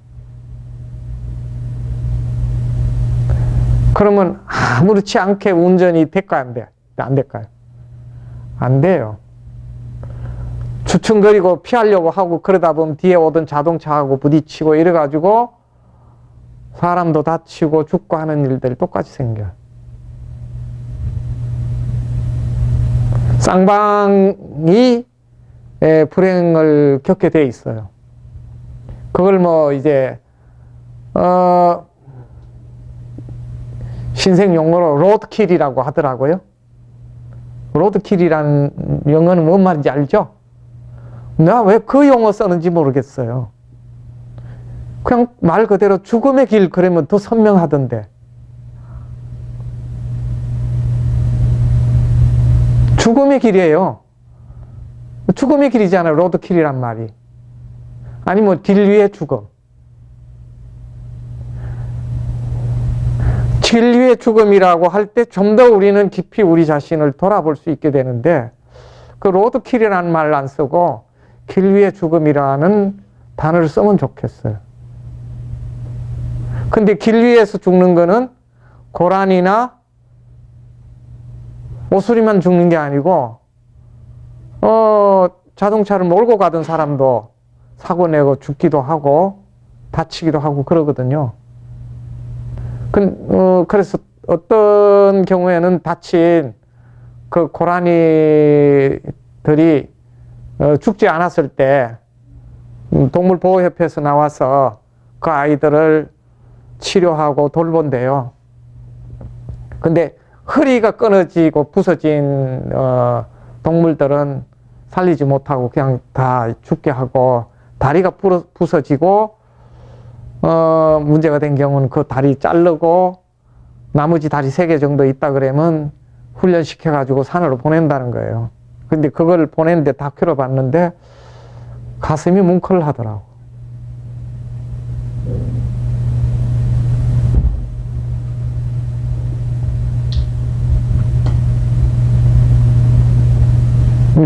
그러면 아무렇지 않게 운전이 될까요? 안 돼요? 안 될까요? 안 돼요. 주춤거리고 피하려고 하고 그러다 보면 뒤에 오던 자동차하고 부딪히고 이래가지고 사람도 다치고 죽고 하는 일들이 똑같이 생겨요. 쌍방이 불행을 겪게 돼 있어요. 그걸 뭐 이제 신생 용어로 로드킬이라고 하더라고요. 로드킬이라는 용어는 뭔 말인지 알죠? 내가 왜 그 용어 쓰는지 모르겠어요. 그냥 말 그대로 죽음의 길 그러면 더 선명하던데. 죽음의 길이에요. 죽음의 길이잖아요. 로드킬이란 말이. 아니 뭐 길 위의 죽음. 길 위의 죽음이라고 할 때 좀 더 우리는 깊이 우리 자신을 돌아볼 수 있게 되는데 그 로드킬이라는 말을 안 쓰고 길 위의 죽음이라는 단어를 쓰면 좋겠어요. 근데 길 위에서 죽는 거는 고라니나 오수리만 죽는 게 아니고 자동차를 몰고 가던 사람도 사고 내고 죽기도 하고 다치기도 하고 그러거든요. 그래서 어떤 경우에는 다친 그 고라니들이 죽지 않았을 때 동물보호협회에서 나와서 그 아이들을 치료하고 돌본대요. 근데 허리가 끊어지고 부서진 동물들은 살리지 못하고 그냥 다 죽게 하고 다리가 부서지고 문제가 된 경우는 그 다리 자르고 나머지 다리 3개 정도 있다 그러면 훈련시켜 가지고 산으로 보낸다는 거예요. 근데 그걸 보냈는데 다큐를 봤는데 가슴이 뭉클하더라고.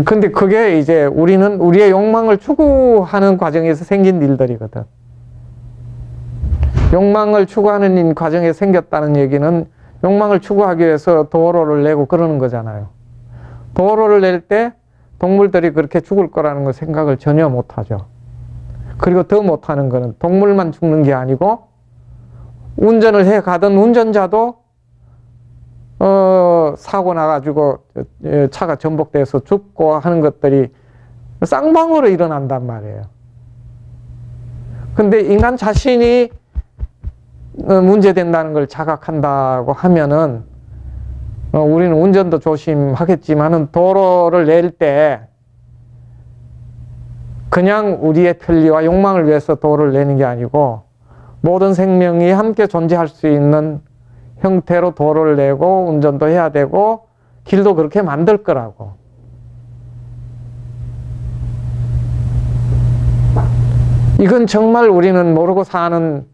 근데 그게 이제 우리는 우리의 욕망을 추구하는 과정에서 생긴 일들이거든. 욕망을 추구하는 과정에 생겼다는 얘기는 욕망을 추구하기 위해서 도로를 내고 그러는 거잖아요. 도로를 낼 때 동물들이 그렇게 죽을 거라는 걸 생각을 전혀 못 하죠. 그리고 더 못하는 거는 동물만 죽는 게 아니고 운전을 해 가던 운전자도 사고 나가지고 차가 전복돼서 죽고 하는 것들이 쌍방으로 일어난단 말이에요. 근데 인간 자신이 문제된다는 걸 자각한다고 하면은 우리는 운전도 조심하겠지만은 도로를 낼 때 그냥 우리의 편리와 욕망을 위해서 도로를 내는 게 아니고 모든 생명이 함께 존재할 수 있는 형태로 도로를 내고 운전도 해야 되고 길도 그렇게 만들 거라고. 이건 정말 우리는 모르고 사는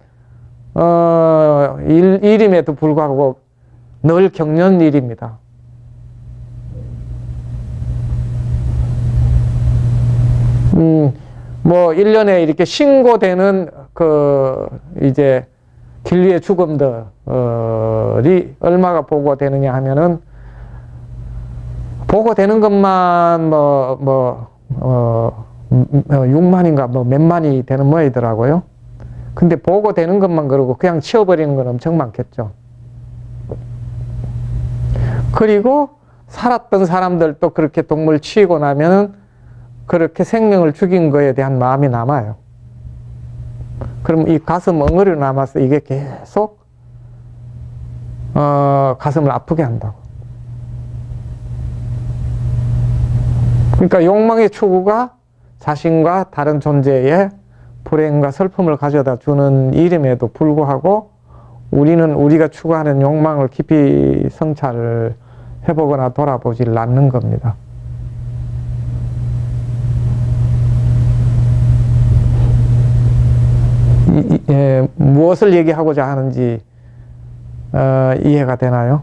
일임에도 불구하고 늘 겪는 일입니다. 뭐 1년에 이렇게 신고되는 이제 길 위의 죽음들이 얼마가 보고되느냐 하면은, 보고되는 것만 6만인가 몇만이 되는 모양이더라고요. 근데 보고되는 것만 그러고 그냥 치워버리는 건 엄청 많겠죠. 그리고 살았던 사람들도 그렇게 동물 치우고 나면은 그렇게 생명을 죽인 거에 대한 마음이 남아요. 그럼 이 가슴 엉어리로 남아서 이게 계속 가슴을 아프게 한다고. 그러니까 욕망의 추구가 자신과 다른 존재의 불행과 슬픔을 가져다 주는 일임에도 불구하고 우리는 우리가 추구하는 욕망을 깊이 성찰을 해보거나 돌아보질 않는 겁니다. 무엇을 얘기하고자 하는지 이해가 되나요?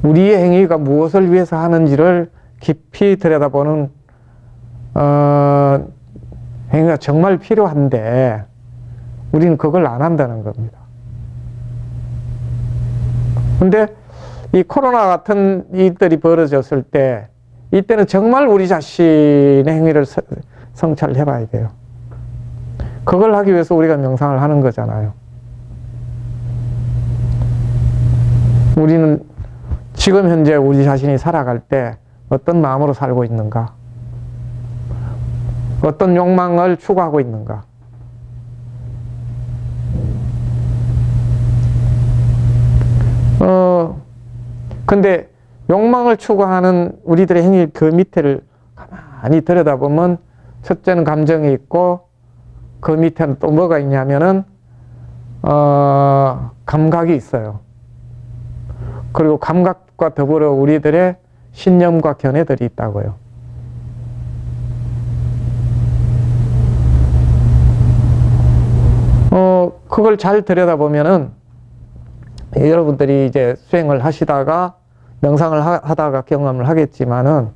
우리의 행위가 무엇을 위해서 하는지를 깊이 들여다보는 행위가 정말 필요한데 우리는 그걸 안 한다는 겁니다. 근데 이 코로나 같은 일들이 벌어졌을 때 이때는 정말 우리 자신의 행위를 성찰해 봐야 돼요. 그걸 하기 위해서 우리가 명상을 하는 거잖아요. 우리는 지금 현재 우리 자신이 살아갈 때 어떤 마음으로 살고 있는가? 어떤 욕망을 추구하고 있는가? 근데 욕망을 추구하는 우리들의 행위 그 밑에를 가만히 들여다보면 첫째는 감정이 있고 그 밑에는 또 뭐가 있냐면은 감각이 있어요. 그리고 감각과 더불어 우리들의 신념과 견해들이 있다고요. 그걸 잘 들여다보면은 여러분들이 이제 수행을 하시다가 명상을 하다가 경험을 하겠지만은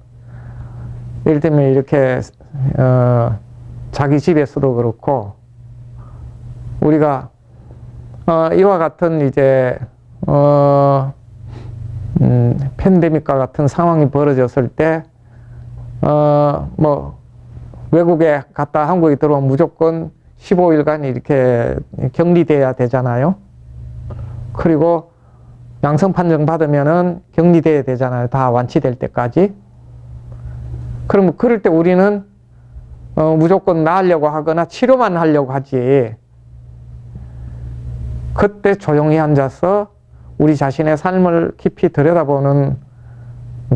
예를 들면 이렇게 자기 집에서도 그렇고 우리가 이와 같은 이제 팬데믹과 같은 상황이 벌어졌을 때 뭐 외국에 갔다 한국에 들어오면 무조건 15일간 이렇게 격리돼야 되잖아요. 그리고 양성 판정 받으면은 격리돼야 되잖아요. 다 완치될 때까지. 그러면 그럴 때 우리는 무조건 나으려고 하거나 치료만 하려고 하지. 그때 조용히 앉아서 우리 자신의 삶을 깊이 들여다보는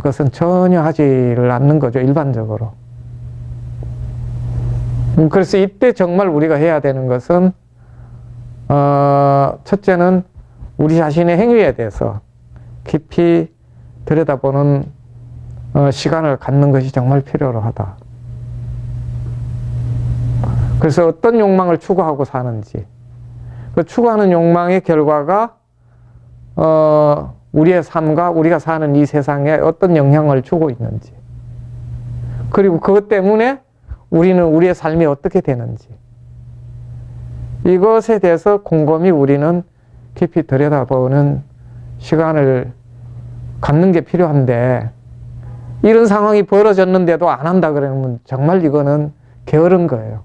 것은 전혀 하지를 않는 거죠. 일반적으로. 그래서 이때 정말 우리가 해야 되는 것은 첫째는 우리 자신의 행위에 대해서 깊이 들여다보는 시간을 갖는 것이 정말 필요로 하다. 그래서 어떤 욕망을 추구하고 사는지, 그 추구하는 욕망의 결과가 우리의 삶과 우리가 사는 이 세상에 어떤 영향을 주고 있는지, 그리고 그것 때문에 우리는 우리의 삶이 어떻게 되는지, 이것에 대해서 곰곰이 우리는 깊이 들여다보는 시간을 갖는 게 필요한데, 이런 상황이 벌어졌는데도 안 한다 그러면 정말 이거는 게으른 거예요.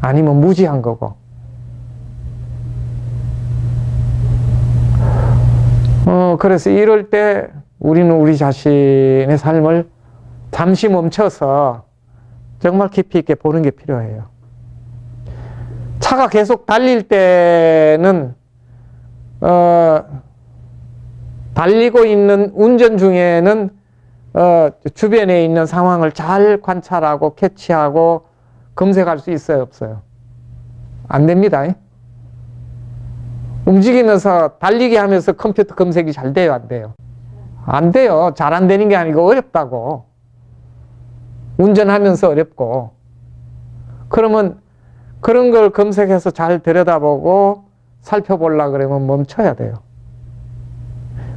아니면 무지한 거고. 그래서 이럴 때 우리는 우리 자신의 삶을 잠시 멈춰서 정말 깊이 있게 보는 게 필요해요. 차가 계속 달릴 때는 달리고 있는 운전 중에는 주변에 있는 상황을 잘 관찰하고 캐치하고 검색할 수 있어요, 없어요? 안 됩니다. 움직이면서 달리기 하면서 컴퓨터 검색이 잘 돼요, 안 돼요? 안 돼요. 잘 안 되는 게 아니고 어렵다고. 운전하면서 어렵고. 그러면 그런 걸 검색해서 잘 들여다보고 살펴보려고 그러면 멈춰야 돼요.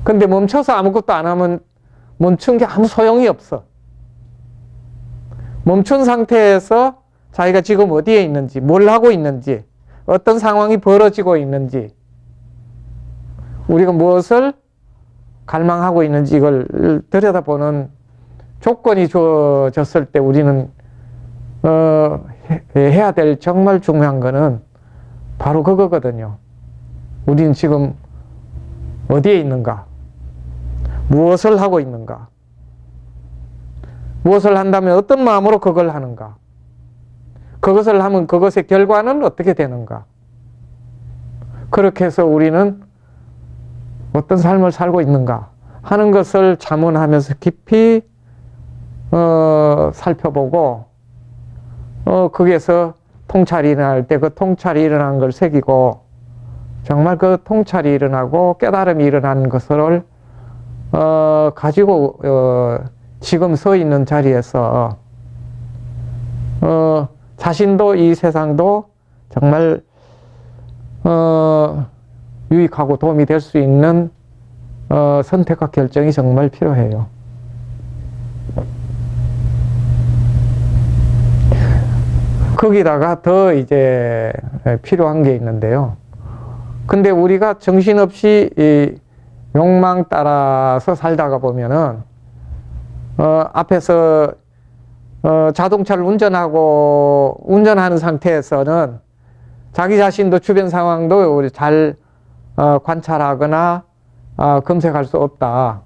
근데 멈춰서 아무것도 안 하면 멈춘 게 아무 소용이 없어. 멈춘 상태에서 자기가 지금 어디에 있는지, 뭘 하고 있는지, 어떤 상황이 벌어지고 있는지, 우리가 무엇을 갈망하고 있는지 이걸 들여다보는 조건이 주어졌을 때 우리는 해야 될 정말 중요한 거는 바로 그거거든요. 우리는 지금 어디에 있는가? 무엇을 하고 있는가? 무엇을 한다면 어떤 마음으로 그걸 하는가? 그것을 하면 그것의 결과는 어떻게 되는가? 그렇게 해서 우리는 어떤 삶을 살고 있는가 하는 것을 자문하면서 깊이 살펴보고 거기에서 통찰이 일어날 때 그 통찰이 일어난 걸 새기고 정말 그 통찰이 일어나고 깨달음이 일어나는 것을 가지고 지금 서 있는 자리에서 자신도 이 세상도 정말 유익하고 도움이 될 수 있는 선택과 결정이 정말 필요해요. 거기다가 더 이제 필요한 게 있는데요. 근데 우리가 정신없이 이 욕망 따라서 살다가 보면은 앞에서 자동차를 운전하는 상태에서는 자기 자신도 주변 상황도 우리 잘 관찰하거나 검색할 수 없다.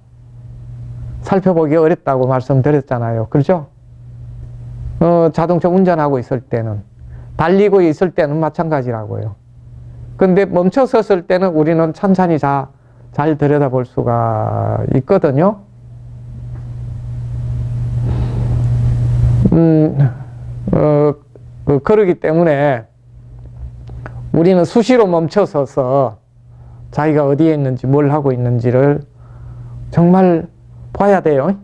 살펴보기 어렵다고 말씀드렸잖아요. 그렇죠? 자동차 운전하고 있을 때는, 달리고 있을 때는 마찬가지라고요. 근데 멈춰 섰을 때는 우리는 찬찬히 잘 들여다볼 수가 있거든요. 그러기 때문에 우리는 수시로 멈춰 서서 자기가 어디에 있는지 뭘 하고 있는지를 정말 봐야 돼요.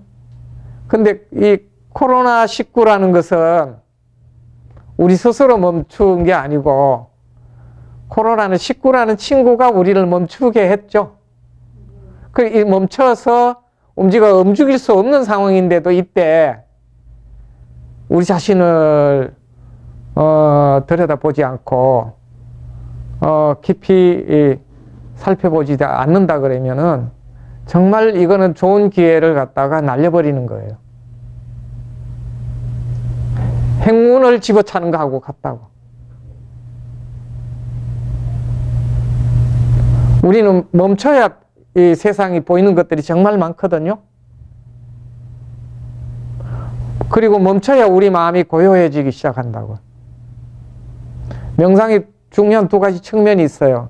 근데 이 코로나19라는 것은 우리 스스로 멈춘 게 아니고 코로나19라는 친구가 우리를 멈추게 했죠. 그 멈춰서 움직일 수 없는 상황인데도 이때 우리 자신을 들여다보지 않고 깊이 살펴보지 않는다 그러면은 정말 이거는 좋은 기회를 갖다가 날려버리는 거예요. 행운을 집어차는 거하고 같다고. 우리는 멈춰야 이 세상이 보이는 것들이 정말 많거든요. 그리고 멈춰야 우리 마음이 고요해지기 시작한다고. 명상이 중요한 두 가지 측면이 있어요.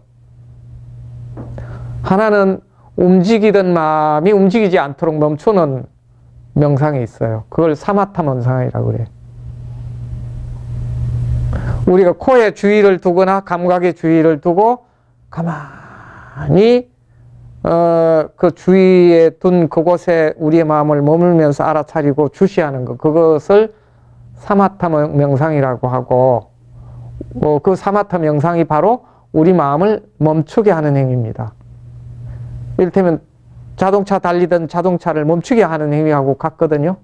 하나는 움직이던 마음이 움직이지 않도록 멈추는 명상이 있어요. 그걸 사마타 명상이라고 그래요. 우리가 코에 주의를 두거나 감각에 주의를 두고 가만히 그 주위에 둔 그곳에 우리의 마음을 머물면서 알아차리고 주시하는 것, 그것을 사마타 명상이라고 하고 그 사마타 명상이 바로 우리 마음을 멈추게 하는 행위입니다. 이를테면 자동차 달리던 자동차를 멈추게 하는 행위하고 같거든요.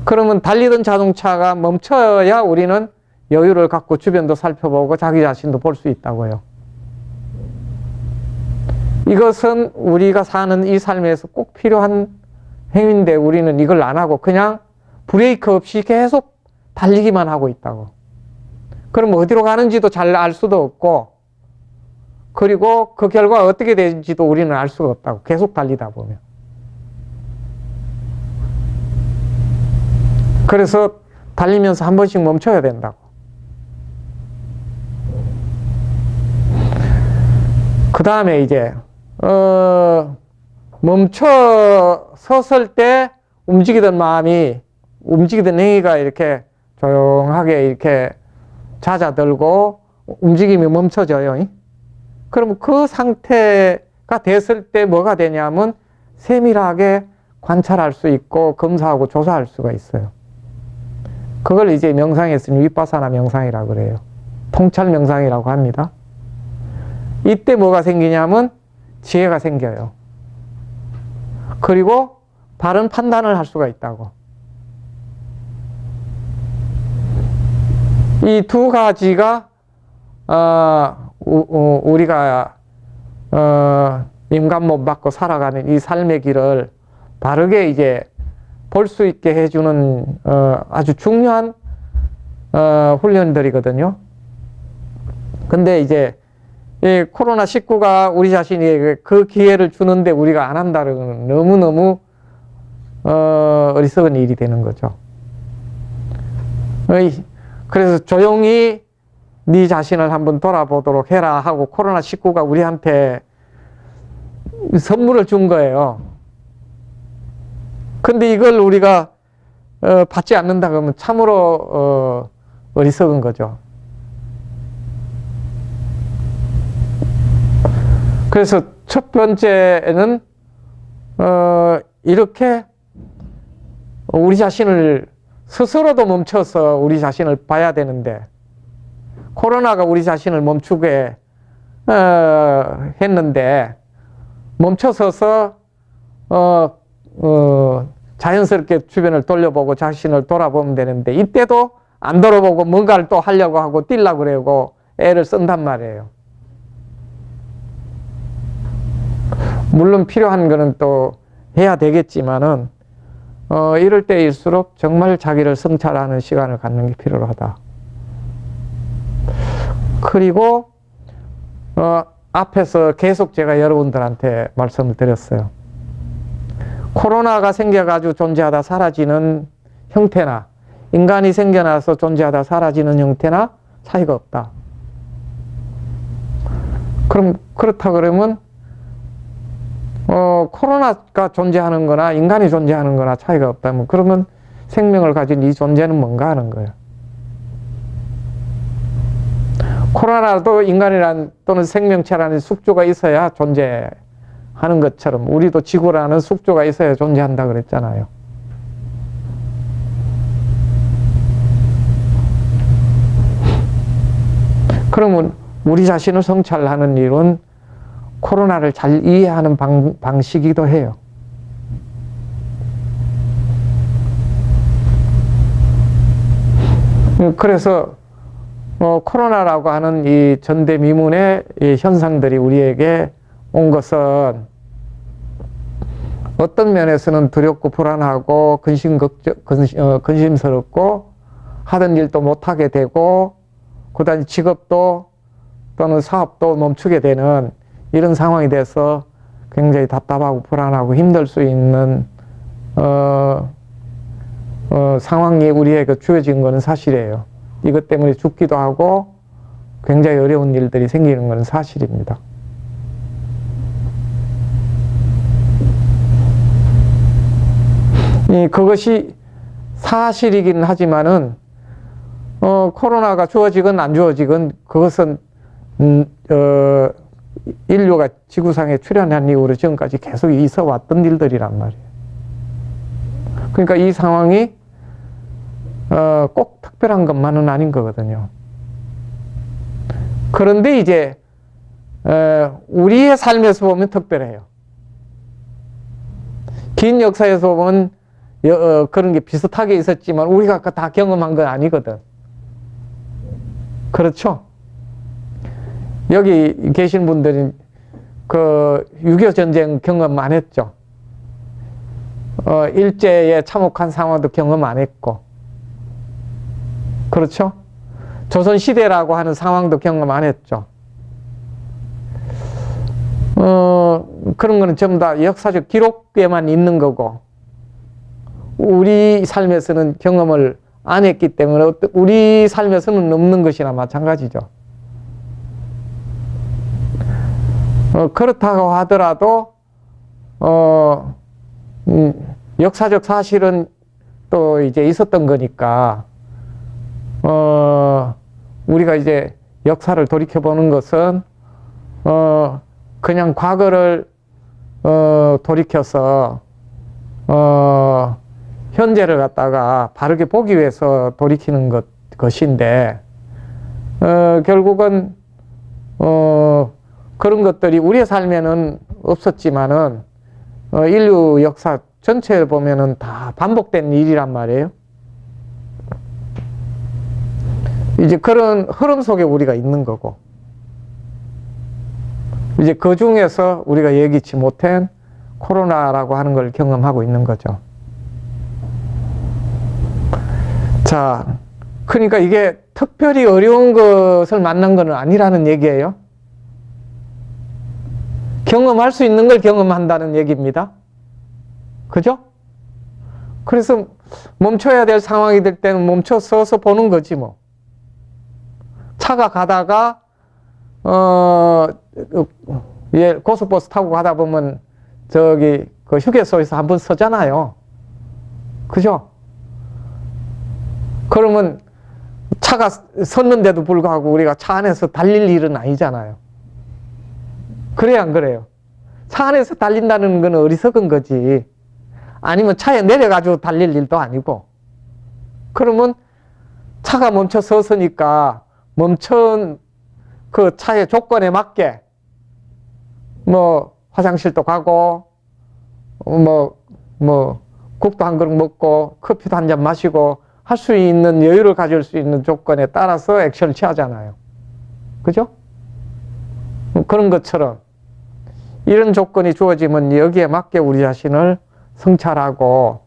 그러면 달리던 자동차가 멈춰야 우리는 여유를 갖고 주변도 살펴보고 자기 자신도 볼 수 있다고요. 이것은 우리가 사는 이 삶에서 꼭 필요한 행위인데 우리는 이걸 안 하고 그냥 브레이크 없이 계속 달리기만 하고 있다고. 그럼 어디로 가는지도 잘 알 수도 없고, 그리고 그 결과가 어떻게 되는지도 우리는 알 수가 없다고. 계속 달리다 보면. 그래서 달리면서 한 번씩 멈춰야 된다고. 그 다음에 이제 멈춰 섰을 때 움직이던 마음이, 움직이던 행위가 이렇게 조용하게 이렇게 잦아들고 움직임이 멈춰져요. 그럼 그 상태가 됐을 때 뭐가 되냐면 세밀하게 관찰할 수 있고 검사하고 조사할 수가 있어요. 그걸 이제 명상에서는 위파사나 명상이라고 그래요. 통찰 명상이라고 합니다. 이때 뭐가 생기냐면 지혜가 생겨요. 그리고 바른 판단을 할 수가 있다고. 이 두 가지가 우리가 임관 못 받고 살아가는 이 삶의 길을 바르게 이제 볼 수 있게 해주는 아주 중요한 훈련들이거든요. 근데 이제 이 코로나19가 우리 자신에게 그 기회를 주는데 우리가 안 한다는 건 너무너무 어리석은 일이 되는 거죠. 그래서 조용히 네 자신을 한번 돌아보도록 해라 하고 코로나19가 우리한테 선물을 준 거예요. 근데 이걸 우리가 받지 않는다 그러면 참으로 어리석은 거죠. 그래서 첫 번째는 이렇게 우리 자신을 스스로도 멈춰서 우리 자신을 봐야 되는데 코로나가 우리 자신을 멈추게 했는데 멈춰서서 자연스럽게 주변을 돌려보고 자신을 돌아보면 되는데 이때도 안 돌아보고 뭔가를 또 하려고 하고 뛰려고 그러고 애를 쓴단 말이에요. 물론 필요한 거는 또 해야 되겠지만은 이럴 때일수록 정말 자기를 성찰하는 시간을 갖는 게 필요하다. 그리고 앞에서 계속 제가 여러분들한테 말씀을 드렸어요. 코로나가 생겨가지고 존재하다 사라지는 형태나 인간이 생겨나서 존재하다 사라지는 형태나 차이가 없다. 그럼 그렇다 그러면 코로나가 존재하는 거나 인간이 존재하는 거나 차이가 없다면 그러면 생명을 가진 이 존재는 뭔가 하는 거예요. 코로나도 인간이란 또는 생명체라는 숙주가 있어야 존재하는 것처럼 우리도 지구라는 숙주가 있어야 존재한다 그랬잖아요. 그러면 우리 자신을 성찰하는 일은 코로나를 잘 이해하는 방식이기도 해요. 그래서 코로나라고 하는 이 전대미문의 이 현상들이 우리에게 온 것은 어떤 면에서는 두렵고 불안하고 근심스럽고 하던 일도 못하게 되고 그다음 직업도 또는 사업도 멈추게 되는 이런 상황이 돼서 굉장히 답답하고 불안하고 힘들 수 있는 상황이 우리에게 주어진 것은 사실이에요. 이것 때문에 죽기도 하고 굉장히 어려운 일들이 생기는 것은 사실입니다. 그것이 사실이긴 하지만은 코로나가 주어지건 안 주어지건 그것은 인류가 지구상에 출현한 이후로 지금까지 계속 있어 왔던 일들이란 말이에요. 그러니까 이 상황이 꼭 특별한 것만은 아닌 거거든요. 그런데 이제 우리의 삶에서 보면 특별해요. 긴 역사에서 보면 그런 게 비슷하게 있었지만 우리가 다 경험한 건 아니거든. 그렇죠? 여기 계신 분들은 그 6.25 전쟁 경험 안 했죠. 일제의 참혹한 상황도 경험 안 했고, 그렇죠? 조선시대라고 하는 상황도 경험 안 했죠. 그런 거는 전부 다 역사적 기록에만 있는 거고, 우리 삶에서는 경험을 안 했기 때문에 우리 삶에서는 없는 것이나 마찬가지죠. 그렇다고 하더라도 역사적 사실은 또 이제 있었던 거니까 우리가 이제 역사를 돌이켜보는 것은 그냥 과거를 돌이켜서 현재를 갖다가 바르게 보기 위해서 돌이키는 것인데 결국은 그런 것들이 우리의 삶에는 없었지만은 인류 역사 전체를 보면은 다 반복된 일이란 말이에요. 이제 그런 흐름 속에 우리가 있는 거고, 이제 그 중에서 우리가 예기치 못한 코로나라고 하는 걸 경험하고 있는 거죠. 자, 그러니까 이게 특별히 어려운 것을 만난 건 아니라는 얘기예요. 경험할 수 있는 걸 경험한다는 얘기입니다. 그죠? 그래서 멈춰야 될 상황이 될 때는 멈춰 서서 보는 거지 뭐. 차가 가다가 고속버스 타고 가다 보면 저기 그 휴게소에서 한번 서잖아요. 그죠? 그러면 차가 섰는데도 불구하고 우리가 차 안에서 달릴 일은 아니잖아요. 그래요, 안 그래요? 차 안에서 달린다는 건 어리석은 거지. 아니면 차에 내려가지고 달릴 일도 아니고. 그러면 차가 멈춰 섰으니까 멈춘 그 차의 조건에 맞게 뭐 화장실도 가고 뭐 국도 한 그릇 먹고 커피도 한 잔 마시고 할 수 있는 여유를 가질 수 있는 조건에 따라서 액션을 취하잖아요. 그죠? 그런 것처럼 이런 조건이 주어지면 여기에 맞게 우리 자신을 성찰하고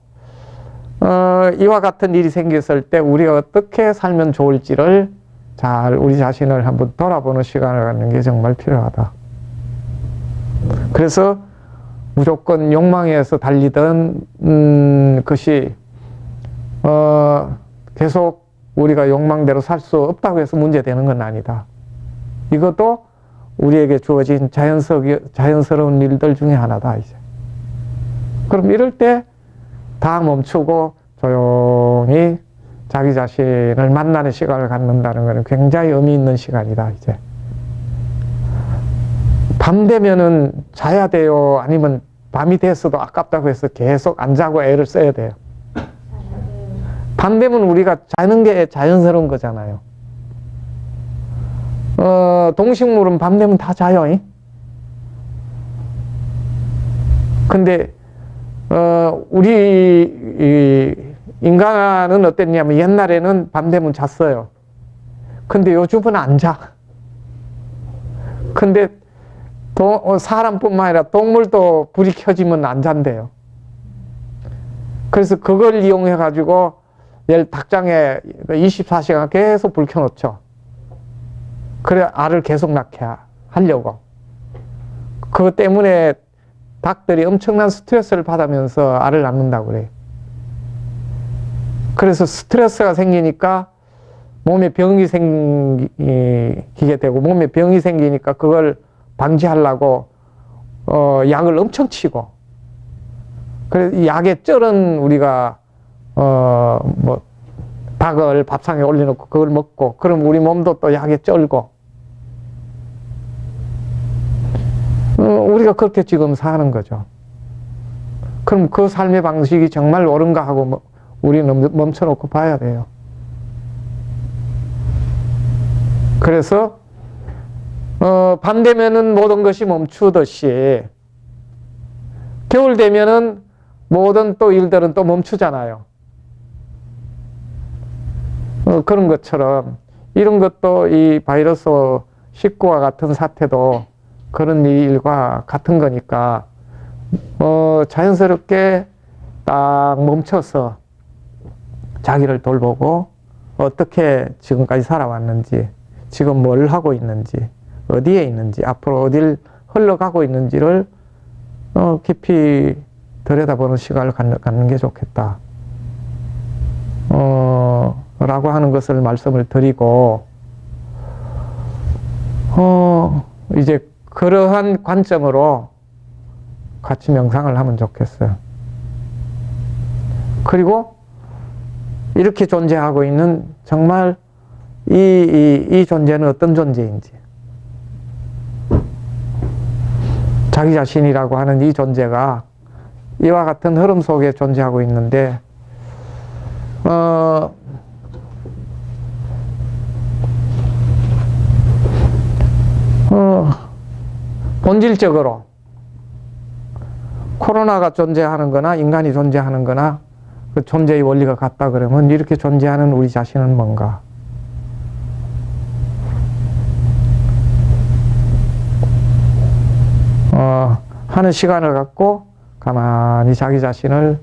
이와 같은 일이 생겼을 때 우리가 어떻게 살면 좋을지를 잘 우리 자신을 한번 돌아보는 시간을 갖는 게 정말 필요하다. 그래서 무조건 욕망에서 달리던 것이 계속 우리가 욕망대로 살 수 없다고 해서 문제되는 건 아니다. 이것도 우리에게 주어진 자연스러운 일들 중에 하나다, 이제. 그럼 이럴 때 다 멈추고 조용히 자기 자신을 만나는 시간을 갖는다는 것은 굉장히 의미 있는 시간이다, 이제. 밤 되면은 자야 돼요? 아니면 밤이 됐어도 아깝다고 해서 계속 안 자고 애를 써야 돼요? 밤 되면 우리가 자는 게 자연스러운 거잖아요. 동식물은 밤 되면 다 자요. 근데 우리 인간은 어땠냐면 옛날에는 밤 되면 잤어요. 근데 요즘은 안 자. 근데 사람뿐만 아니라 동물도 불이 켜지면 안 잔대요. 그래서 그걸 이용해 가지고 닭장에 24시간 계속 불 켜놓죠. 그래 알을 계속 낳게 하려고. 그것 때문에 닭들이 엄청난 스트레스를 받으면서 알을 낳는다고 그래요. 그래서 스트레스가 생기니까 몸에 병이 생기게 되고, 몸에 병이 생기니까 그걸 방지하려고 약을 엄청 치고, 그래서 이 약의 쩔은 우리가 닭을 밥상에 올려놓고 그걸 먹고, 그럼 우리 몸도 또 약에 쩔고, 우리가 그렇게 지금 사는 거죠. 그럼 그 삶의 방식이 정말 옳은가 하고 우리는 멈춰놓고 봐야 돼요. 그래서 밤 되면은 모든 것이 멈추듯이 겨울 되면은 모든 또 일들은 또 멈추잖아요. 그런 것처럼 이런 것도 이 바이러스 19와 같은 사태도 그런 일과 같은 거니까 자연스럽게 딱 멈춰서 자기를 돌보고 어떻게 지금까지 살아왔는지, 지금 뭘 하고 있는지, 어디에 있는지, 앞으로 어딜 흘러가고 있는지를 깊이 들여다보는 시간을 갖는 게 좋겠다. 라고 하는 것을 말씀을 드리고, 이제 그러한 관점으로 같이 명상을 하면 좋겠어요. 그리고 이렇게 존재하고 있는 정말 이 존재는 어떤 존재인지, 자기 자신이라고 하는 이 존재가 이와 같은 흐름 속에 존재하고 있는데, 본질적으로 코로나가 존재하는 거나 인간이 존재하는 거나 그 존재의 원리가 같다 그러면 이렇게 존재하는 우리 자신은 뭔가? 하는 시간을 갖고 가만히 자기 자신을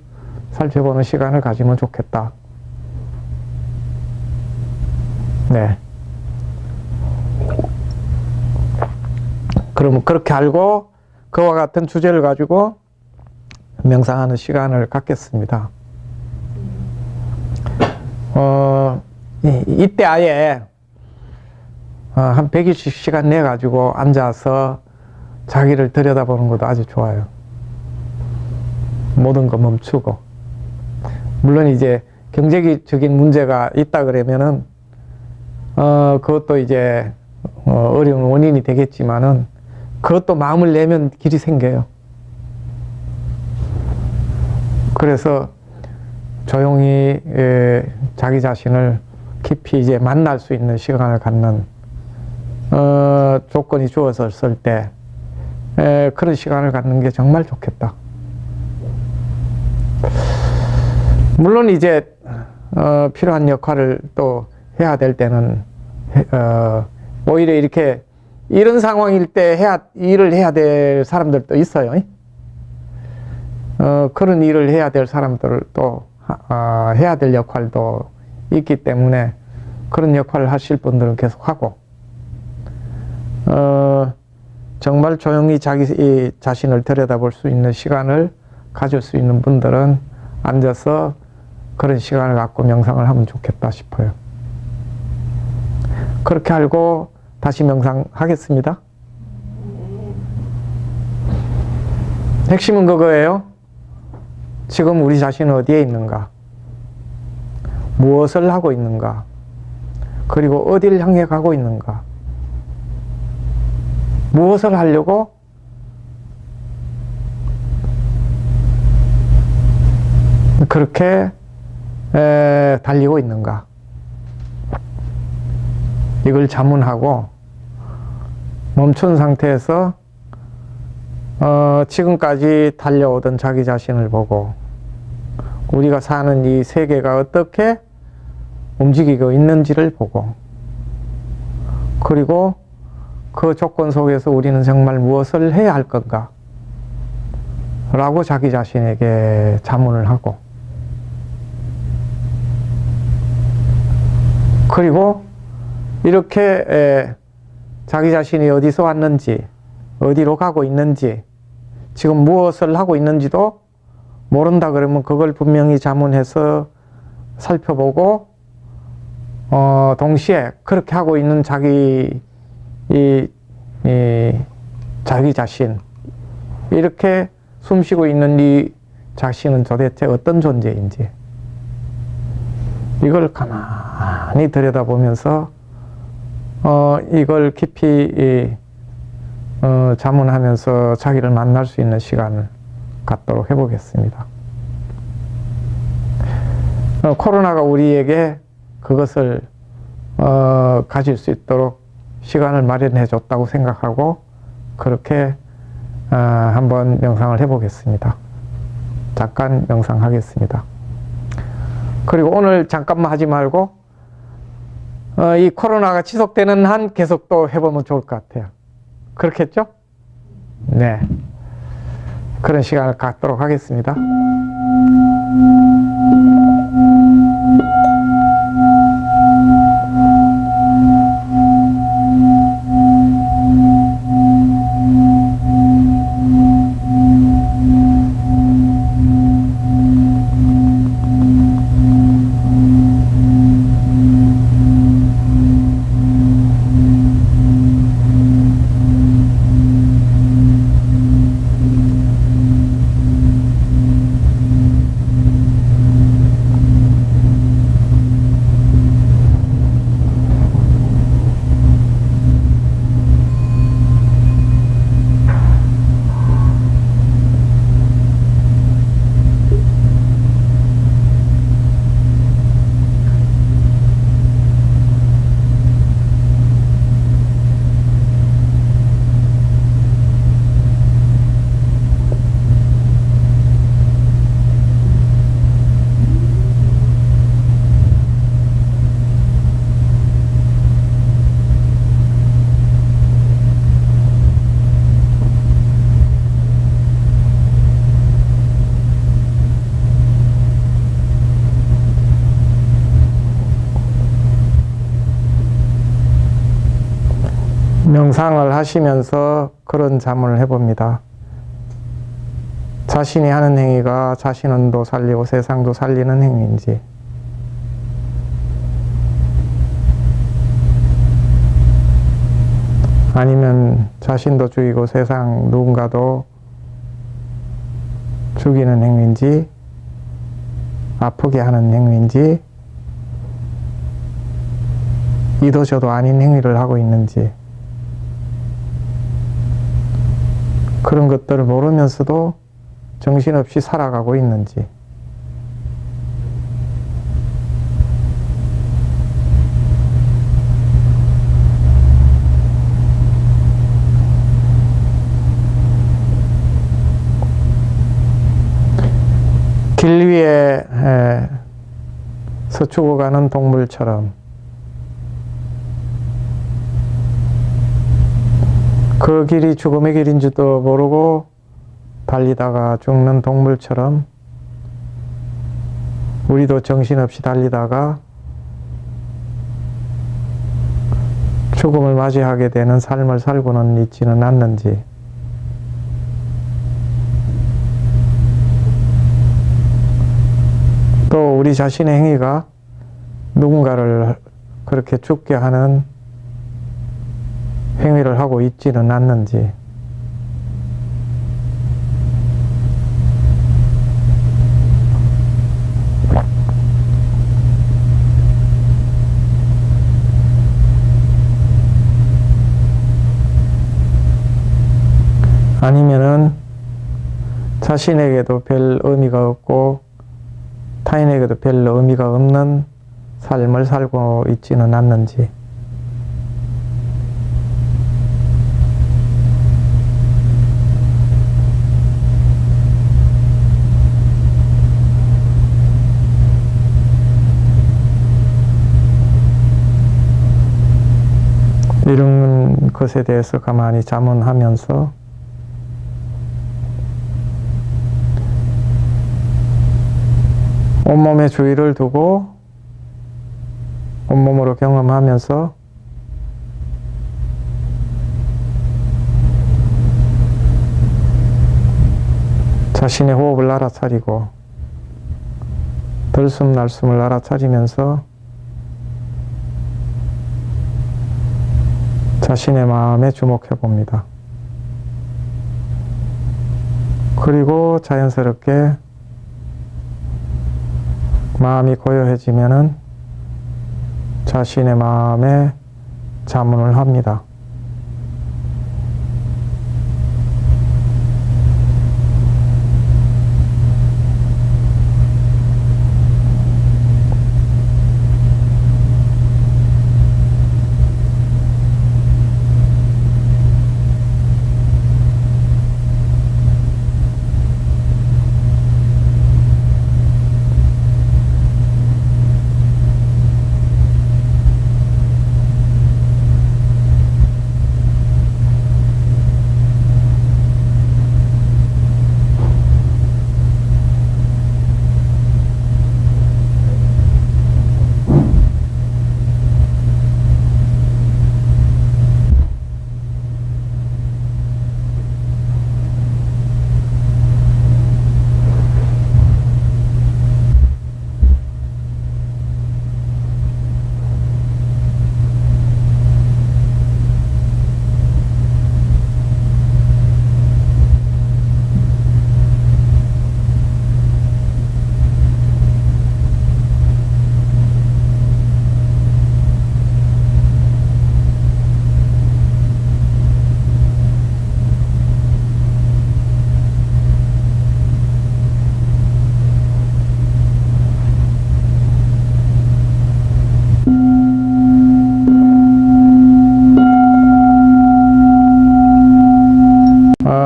살펴보는 시간을 가지면 좋겠다. 네. 그러면 그렇게 알고 그와 같은 주제를 가지고 명상하는 시간을 갖겠습니다. 이때 아예 한 120시간 내 가지고 앉아서 자기를 들여다보는 것도 아주 좋아요. 모든 거 멈추고. 물론 이제 경제적인 문제가 있다 그러면은 그것도 이제 어려운 원인이 되겠지만은 그것도 마음을 내면 길이 생겨요. 그래서 조용히 자기 자신을 깊이 이제 만날 수 있는 시간을 갖는 조건이 주어졌을 때 그런 시간을 갖는 게 정말 좋겠다. 물론 이제 필요한 역할을 또 해야 될 때는 오히려 이렇게 이런 상황일 때 일을 해야 될 사람들도 있어요. 그런 일을 해야 될 사람들도 해야 될 역할도 있기 때문에 그런 역할을 하실 분들은 계속 하고 정말 조용히 자기 자신을 들여다볼 수 있는 시간을 가질 수 있는 분들은 앉아서 그런 시간을 갖고 명상을 하면 좋겠다 싶어요. 그렇게 알고 다시 명상하겠습니다. 핵심은 그거예요. 지금 우리 자신은 어디에 있는가? 무엇을 하고 있는가? 그리고 어디를 향해 가고 있는가? 무엇을 하려고? 그렇게 달리고 있는가? 이걸 자문하고 멈춘 상태에서 지금까지 달려오던 자기 자신을 보고 우리가 사는 이 세계가 어떻게 움직이고 있는지를 보고 그리고 그 조건 속에서 우리는 정말 무엇을 해야 할 건가 라고 자기 자신에게 자문을 하고 그리고 이렇게 자기 자신이 어디서 왔는지 어디로 가고 있는지 지금 무엇을 하고 있는지도 모른다 그러면 그걸 분명히 자문해서 살펴보고 동시에 그렇게 하고 있는 자기 자신 이렇게 숨쉬고 있는 이 자신은 도대체 어떤 존재인지 이걸 가만히 들여다보면서 이걸 깊이 자문하면서 자기를 만날 수 있는 시간을 갖도록 해보겠습니다. 코로나가 우리에게 그것을 가질 수 있도록 시간을 마련해 줬다고 생각하고 그렇게 한번 명상을 해보겠습니다. 잠깐 명상하겠습니다. 그리고 오늘 잠깐만 하지 말고 이 코로나가 지속되는 한 계속 또 해보면 좋을 것 같아요. 그렇겠죠? 네. 그런 시간을 갖도록 하겠습니다. 명상을 하시면서 그런 자문을 해봅니다. 자신이 하는 행위가 자신도 살리고 세상도 살리는 행위인지, 아니면 자신도 죽이고 세상 누군가도 죽이는 행위인지, 아프게 하는 행위인지, 이도 저도 아닌 행위를 하고 있는지, 그런 것들을 모르면서도 정신없이 살아가고 있는지, 길 위에서 죽어가는 동물처럼 그 길이 죽음의 길인지도 모르고 달리다가 죽는 동물처럼 우리도 정신없이 달리다가 죽음을 맞이하게 되는 삶을 살고는 있지는 않는지, 또 우리 자신의 행위가 누군가를 그렇게 죽게 하는 행위를 하고 있지는 않는지, 아니면은 자신에게도 별 의미가 없고 타인에게도 별 의미가 없는 삶을 살고 있지는 않는지, 이런 것에 대해서 가만히 자문하면서 온몸에 주의를 두고 온몸으로 경험하면서 자신의 호흡을 알아차리고 들숨 날숨을 알아차리면서 자신의 마음에 주목해 봅니다. 그리고 자연스럽게 마음이 고요해지면은 자신의 마음에 자문을 합니다.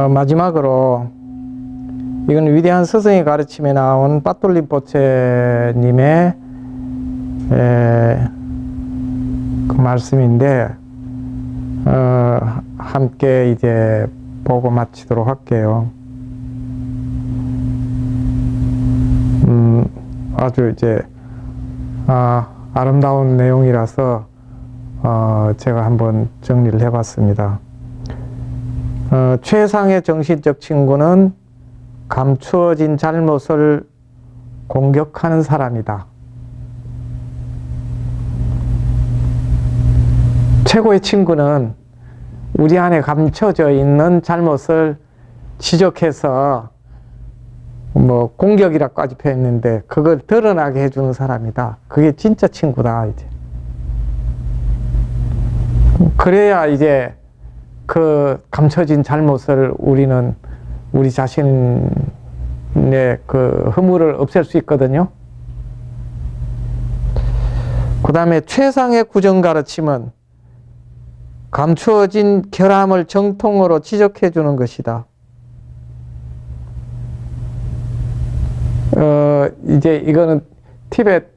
마지막으로 이건 위대한 스승의 가르침에 나온 빠톨린포체님의 그 말씀인데 함께 이제 보고 마치도록 할게요. 아주 이제 아름다운 내용이라서 제가 한번 정리를 해봤습니다. 최상의 정신적 친구는 감추어진 잘못을 공격하는 사람이다. 최고의 친구는 우리 안에 감춰져 있는 잘못을 지적해서 뭐 공격이라고까지 표현했는데 그걸 드러나게 해주는 사람이다. 그게 진짜 친구다. 이제 그래야 이제 그 감춰진 잘못을 우리는 우리 자신의 그 허물을 없앨 수 있거든요. 그 다음에 최상의 구정 가르침은 감추어진 결함을 정통으로 지적해 주는 것이다. 이제 이거는 티베트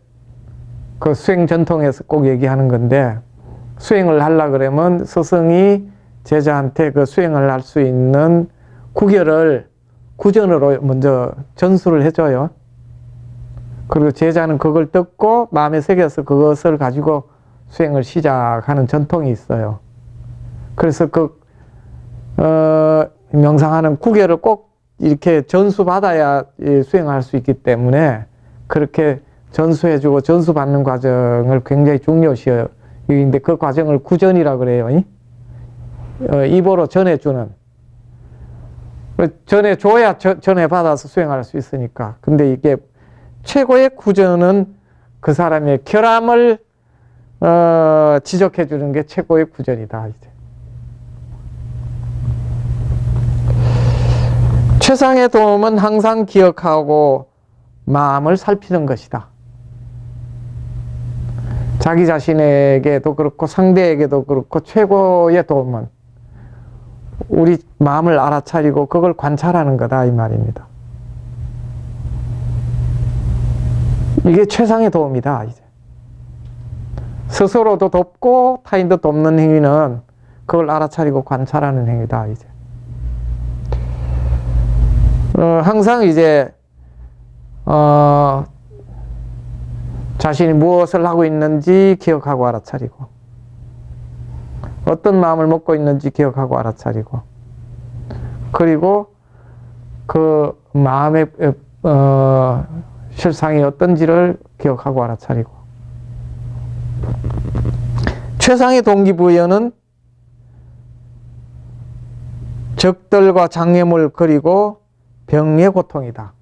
그 수행 전통에서 꼭 얘기하는 건데, 수행을 하려 그러면 스승이 제자한테 그 수행을 할 수 있는 구결을 구전으로 먼저 전수를 해줘요. 그리고 제자는 그걸 듣고 마음에 새겨서 그것을 가지고 수행을 시작하는 전통이 있어요. 그래서 명상하는 구결을 꼭 이렇게 전수받아야 수행할 수 있기 때문에 그렇게 전수해주고 전수받는 과정을 굉장히 중요시해요. 근데 그 과정을 구전이라 그래요. 입으로 전해주는. 전해줘야 전해받아서 수행할 수 있으니까. 근데 이게 최고의 구전은 그 사람의 결함을 지적해주는 게 최고의 구전이다. 이제. 최상의 도움은 항상 기억하고 마음을 살피는 것이다. 자기 자신에게도 그렇고 상대에게도 그렇고 최고의 도움은 우리 마음을 알아차리고 그걸 관찰하는 거다, 이 말입니다. 이게 최상의 도움이다. 이제 스스로도 돕고 타인도 돕는 행위는 그걸 알아차리고 관찰하는 행위다. 이제 항상 이제 자신이 무엇을 하고 있는지 기억하고 알아차리고, 어떤 마음을 먹고 있는지 기억하고 알아차리고, 그리고 그 마음의 실상이 어떤지를 기억하고 알아차리고. 최상의 동기부여는 적들과 장애물 그리고 병의 고통이다.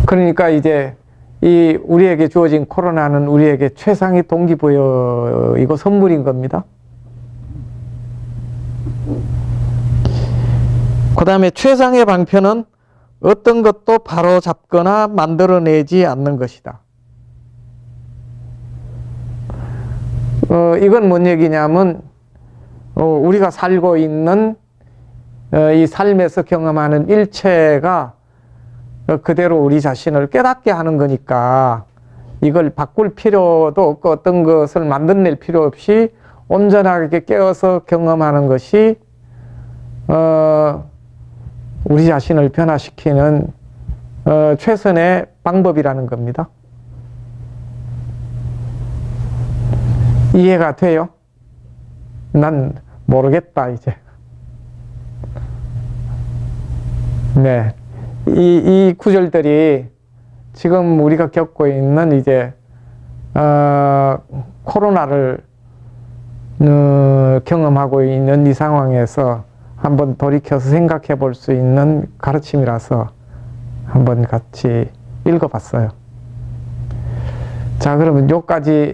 그러니까 이제 이 우리에게 주어진 코로나는 우리에게 최상의 동기부여이고 선물인 겁니다. 그 다음에 최상의 방편은 어떤 것도 바로 잡거나 만들어내지 않는 것이다. 이건 뭔 얘기냐면 우리가 살고 있는 이 삶에서 경험하는 일체가 그대로 우리 자신을 깨닫게 하는 거니까 이걸 바꿀 필요도 없고 어떤 것을 만들어낼 필요 없이 온전하게 깨어서 경험하는 것이 우리 자신을 변화시키는 최선의 방법이라는 겁니다. 이해가 돼요? 난 모르겠다, 이제. 네. 이 구절들이 지금 우리가 겪고 있는 이제, 코로나를, 경험하고 있는 이 상황에서 한번 돌이켜서 생각해 볼 수 있는 가르침이라서 한번 같이 읽어 봤어요. 자, 그러면 요까지